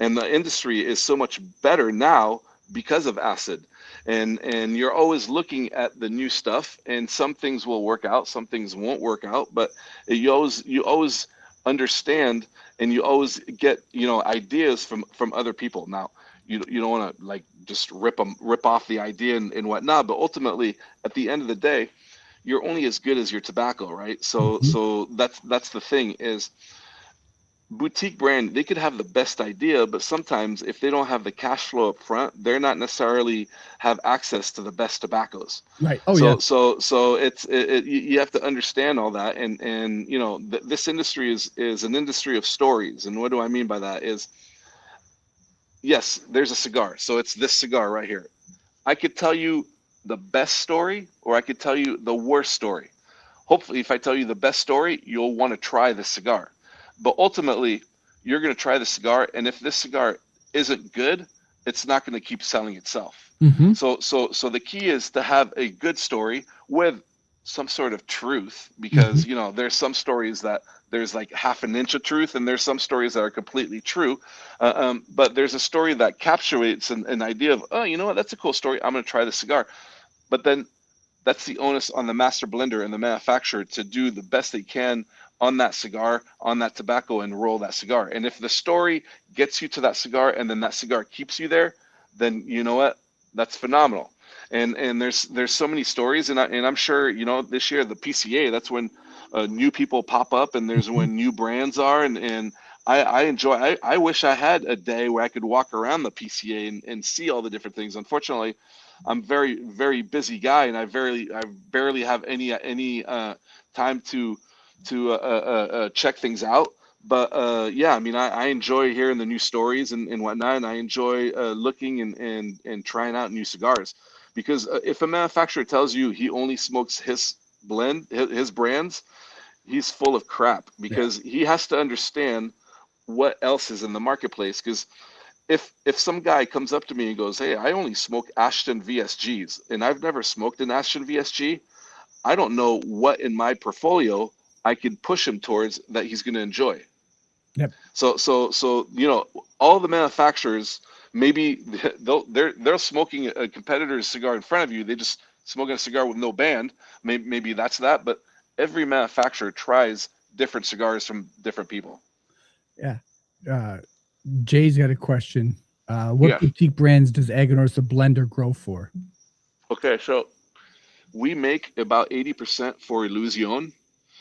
and the industry is so much better now because of Acid. And you're always looking at the new stuff, and some things will work out, some things won't work out. But you always understand, and you always get ideas from other people. Now you don't want to like just rip off the idea and whatnot. But ultimately, at the end of the day, you're only as good as your tobacco, right? So that's the thing is. Boutique brand, they could have the best idea, but sometimes if they don't have the cash flow up front, they're not necessarily have access to the best tobaccos. right. Oh, so yeah. so you have to understand all that, and this industry is an industry of stories. And what do I mean by that is, yes, there's a cigar, so it's this cigar right here. I could tell you the best story, or I could tell you the worst story. Hopefully, if I tell you the best story, you'll want to try the cigar. But ultimately, you're going to try the cigar, and if this cigar isn't good, it's not going to keep selling itself. Mm-hmm. So the key is to have a good story with some sort of truth, because there's some stories that there's like half an inch of truth, and there's some stories that are completely true. But there's a story that captures an idea of, oh, you know what, that's a cool story. I'm going to try the cigar. But then that's the onus on the master blender and the manufacturer to do the best they can on that cigar, on that tobacco, and roll that cigar. And if the story gets you to that cigar, and then that cigar keeps you there, then you know what? That's phenomenal. And there's so many stories, and I'm sure this year the PCA, that's when new people pop up, and there's when new brands are, and I enjoy. I wish I had a day where I could walk around the PCA and see all the different things. Unfortunately, I'm very, very busy guy, and I barely have any time to check things out. But yeah, I mean, I enjoy hearing the new stories and whatnot, and I enjoy looking and trying out new cigars, because if a manufacturer tells you he only smokes his brands, he's full of crap, because he has to understand what else is in the marketplace. Because if some guy comes up to me and goes, hey, I only smoke Ashton VSGs, and I've never smoked an Ashton VSG, I don't know what in my portfolio I could push him towards that he's going to enjoy. Yep. So all the manufacturers, maybe they're smoking a competitor's cigar in front of you. They just smoking a cigar with no band. Maybe that's that. But every manufacturer tries different cigars from different people. Yeah. Jay's got a question. What boutique brands does Aganorsa Blender grow for? Okay, so we make about 80% for Illusion.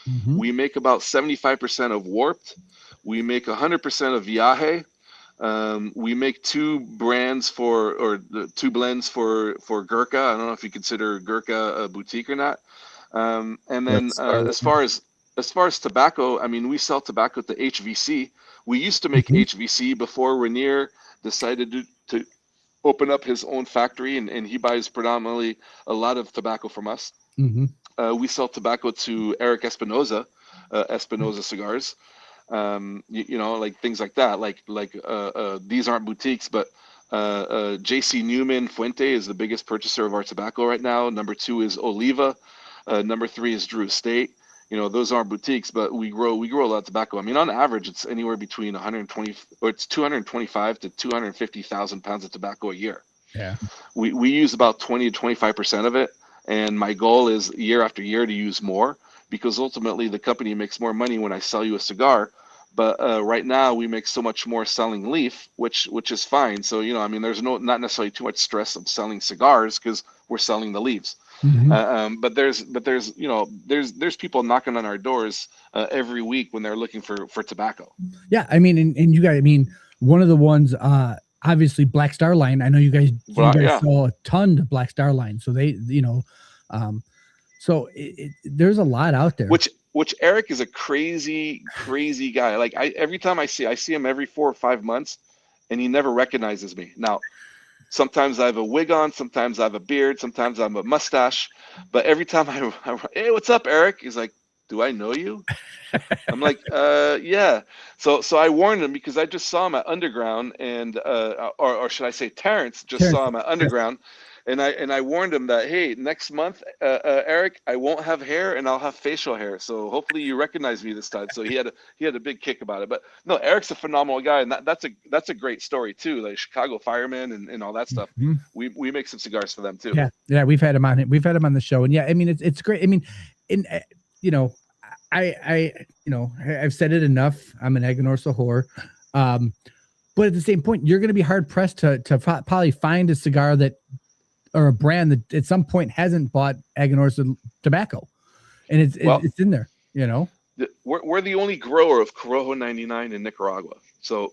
Mm-hmm. We make about 75% of Warped. We make 100% of Viaje. We make two blends for Gurkha. I don't know if you consider Gurkha a boutique or not. And then as far as as far as tobacco, I mean, we sell tobacco to HVC. We used to make HVC before Rainier decided to open up his own factory, and he buys predominantly a lot of tobacco from us. We sell tobacco to Eric Espinoza, Espinoza Cigars. You know, like things like that. Like these aren't boutiques, but JC Newman Fuente is the biggest purchaser of our tobacco right now. Number 2 is Oliva. Number 3 is Drew Estate. You know, those aren't boutiques, but we grow a lot of tobacco. I mean, on average, it's anywhere between 225 to 250,000 pounds of tobacco a year. Yeah. We use about 20 to 25% of it, and my goal is year after year to use more, because ultimately the company makes more money when I sell you a cigar. But right now we make so much more selling leaf, which is fine. So, you know, I mean, there's not necessarily too much stress of selling cigars because we're selling the leaves. But there's you know, there's people knocking on our doors every week when they're looking for tobacco. Yeah, I mean, and you guys, I mean, one of the ones, obviously Black Star Line. I know you guys sell a ton to Black Star Line, so they, you know, so there's a lot out there. Which Eric is a crazy guy. Like every time I see him every 4 or 5 months, and he never recognizes me. Now, sometimes I have a wig on, sometimes I have a beard, sometimes I have a mustache, but every time I hey, what's up, Eric? He's like, do I know you? I'm like, yeah. So I warned him because I just saw him at Underground, and or should I say Terrence saw him at Underground. And I warned him that, hey, next month, Eric, I won't have hair and I'll have facial hair. So hopefully you recognize me this time. So he had a big kick about it. But no, Eric's a phenomenal guy, and that's a great story too. Like Chicago firemen and all that stuff. We make some cigars for them too. Yeah, we've had him on. We've had him on the show, and yeah, I mean it's great. I mean, you know, I you know, I've said it enough. I'm an Aganorsa whore. But at the same point, you're going to be hard pressed to probably find a cigar that, or a brand that at some point hasn't bought Aganorsa tobacco, and it's in there, you know. We're the only grower of Corojo 99 in Nicaragua. So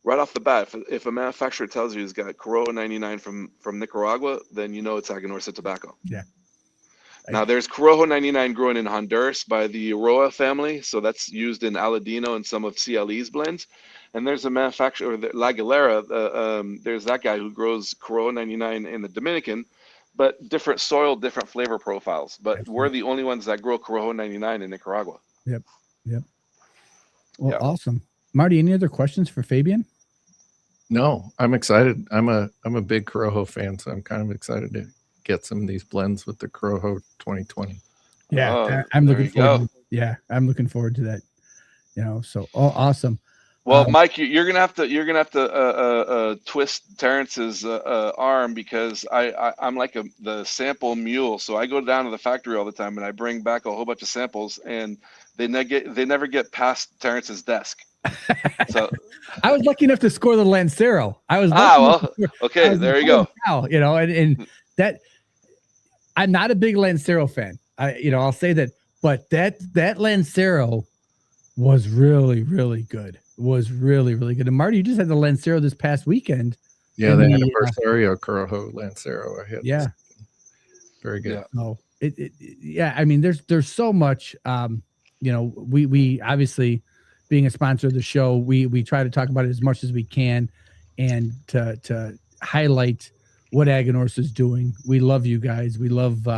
right off the bat, if a manufacturer tells you he's got Corojo 99 from Nicaragua, then you know it's Aganorsa tobacco. Yeah. Now there's Corojo 99 grown in Honduras by the Roa family, so that's used in Aladino and some of CLE's blends. And there's a manufacturer, La Galera, there's that guy who grows Corojo 99 in the Dominican, but different soil, different flavor profiles. But we're the only ones that grow Corojo 99 in Nicaragua. Yep. Well, awesome. Marty, any other questions for Fabien? No, I'm excited. I'm a big Corojo fan, so I'm kind of excited to get some of these blends with the Corojo 2020. Yeah, I'm looking forward. I'm looking forward to that. You know, so awesome. Well, Mike, you're gonna have to twist Terrence's arm, because I'm like the sample mule. So I go down to the factory all the time and I bring back a whole bunch of samples, and they never get past Terrence's desk. So I was lucky enough to score the Lancero. Okay, there you go. Now, you know, and that I'm not a big Lancero fan. I'll say that, but that Lancero was really, really good. Was really, really good. And Marty, you just had the Lancero this past weekend. Yeah, the Anniversario Corojo Lancero. I had. Yeah. Very good. Yeah. Oh, I mean, there's so much. You know, we obviously, being a sponsor of the show, we try to talk about it as much as we can, and to highlight what Aganorsa is doing. We love you guys. We love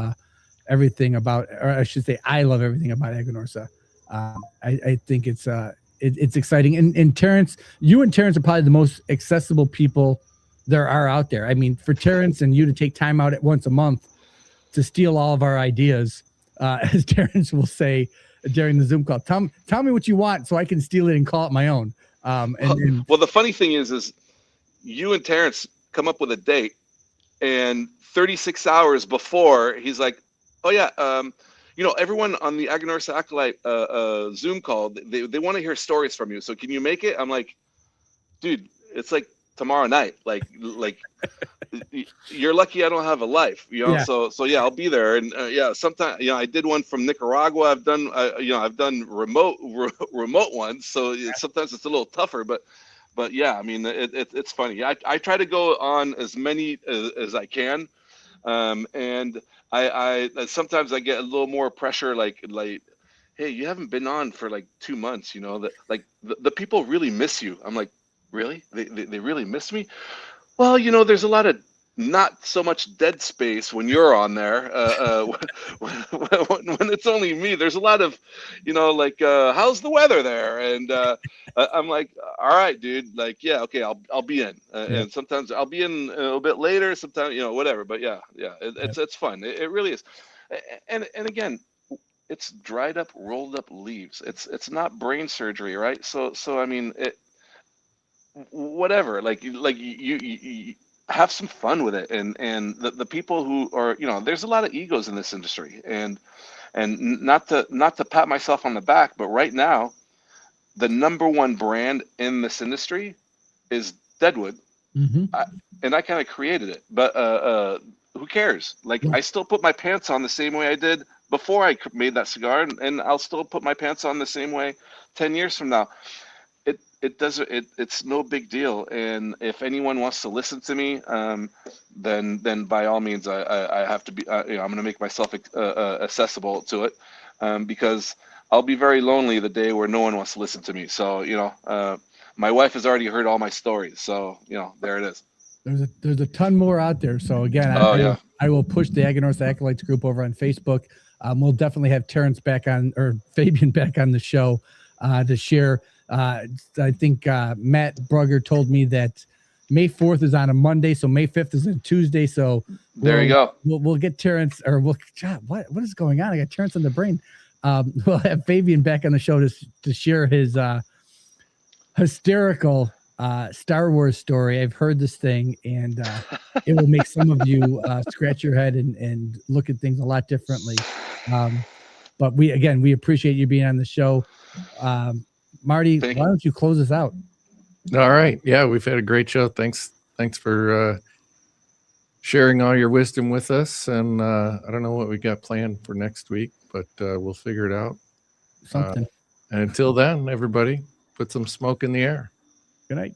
everything about, or I should say, I love everything about Aganorsa. I think it's exciting. And Terrence, you and Terrence are probably the most accessible people there are out there. I mean, for Terrence and you to take time out at once a month to steal all of our ideas, as Terrence will say during the Zoom call, tell me what you want so I can steal it and call it my own. Well, the funny thing is you and Terrence come up with a date, and 36 hours before, he's like, oh yeah, everyone on the Aganorsa Acolyte Zoom call, they want to hear stories from you. So can you make it? I'm like, dude, it's like tomorrow night. Like you're lucky I don't have a life, Yeah. So yeah, I'll be there. And sometimes, I did one from Nicaragua. I've done remote ones. So sometimes it's a little tougher, but yeah, I mean, it's funny. I try to go on as many as I can. And I sometimes I get a little more pressure, like hey, you haven't been on for like 2 months, that like the people really miss you. I'm like, really? They really miss me? Well, there's a lot of not so much dead space when you're on there. When it's only me, there's a lot of, like, how's the weather there? And I'm like, all right, dude. Like, yeah, okay, I'll be in. Yeah. And sometimes I'll be in a little bit later. Sometimes, whatever. But yeah, it's fun. It really is. And again, it's dried up, rolled up leaves. It's not brain surgery, right? So I mean, whatever, like you have some fun with it, and the people who are, there's a lot of egos in this industry, and not to pat myself on the back, but right now the number one brand in this industry is Deadwood. Mm-hmm. And I kind of created it, but who cares? Like, Right. I still put my pants on the same way I did before I made that cigar, and I'll still put my pants on the same way 10 years from now. It doesn't, it's no big deal. And if anyone wants to listen to me, then by all means, I have to be, I'm going to make myself accessible to it, because I'll be very lonely the day where no one wants to listen to me. So, my wife has already heard all my stories, so there it is. There's a ton more out there. So again, Oh yeah. I will push the Aganorsa Acolytes group over on Facebook. We'll definitely have Terrence back on, or Fabien back on the show to share. I think Matt Brugger told me that May 4th is on a Monday, so May 5th is a Tuesday. So There you go. We'll get Terrence, or God, what is going on? I got Terrence on the brain. We'll have Fabien back on the show to share his hysterical Star Wars story. I've heard this thing, and it will make some of you scratch your head and look at things a lot differently. But we appreciate you being on the show. Marty, Thank why don't you close us out? All right. Yeah, we've had a great show. Thanks for sharing all your wisdom with us. And I don't know what we got planned for next week, but we'll figure it out. Something. And until then, everybody, put some smoke in the air. Good night.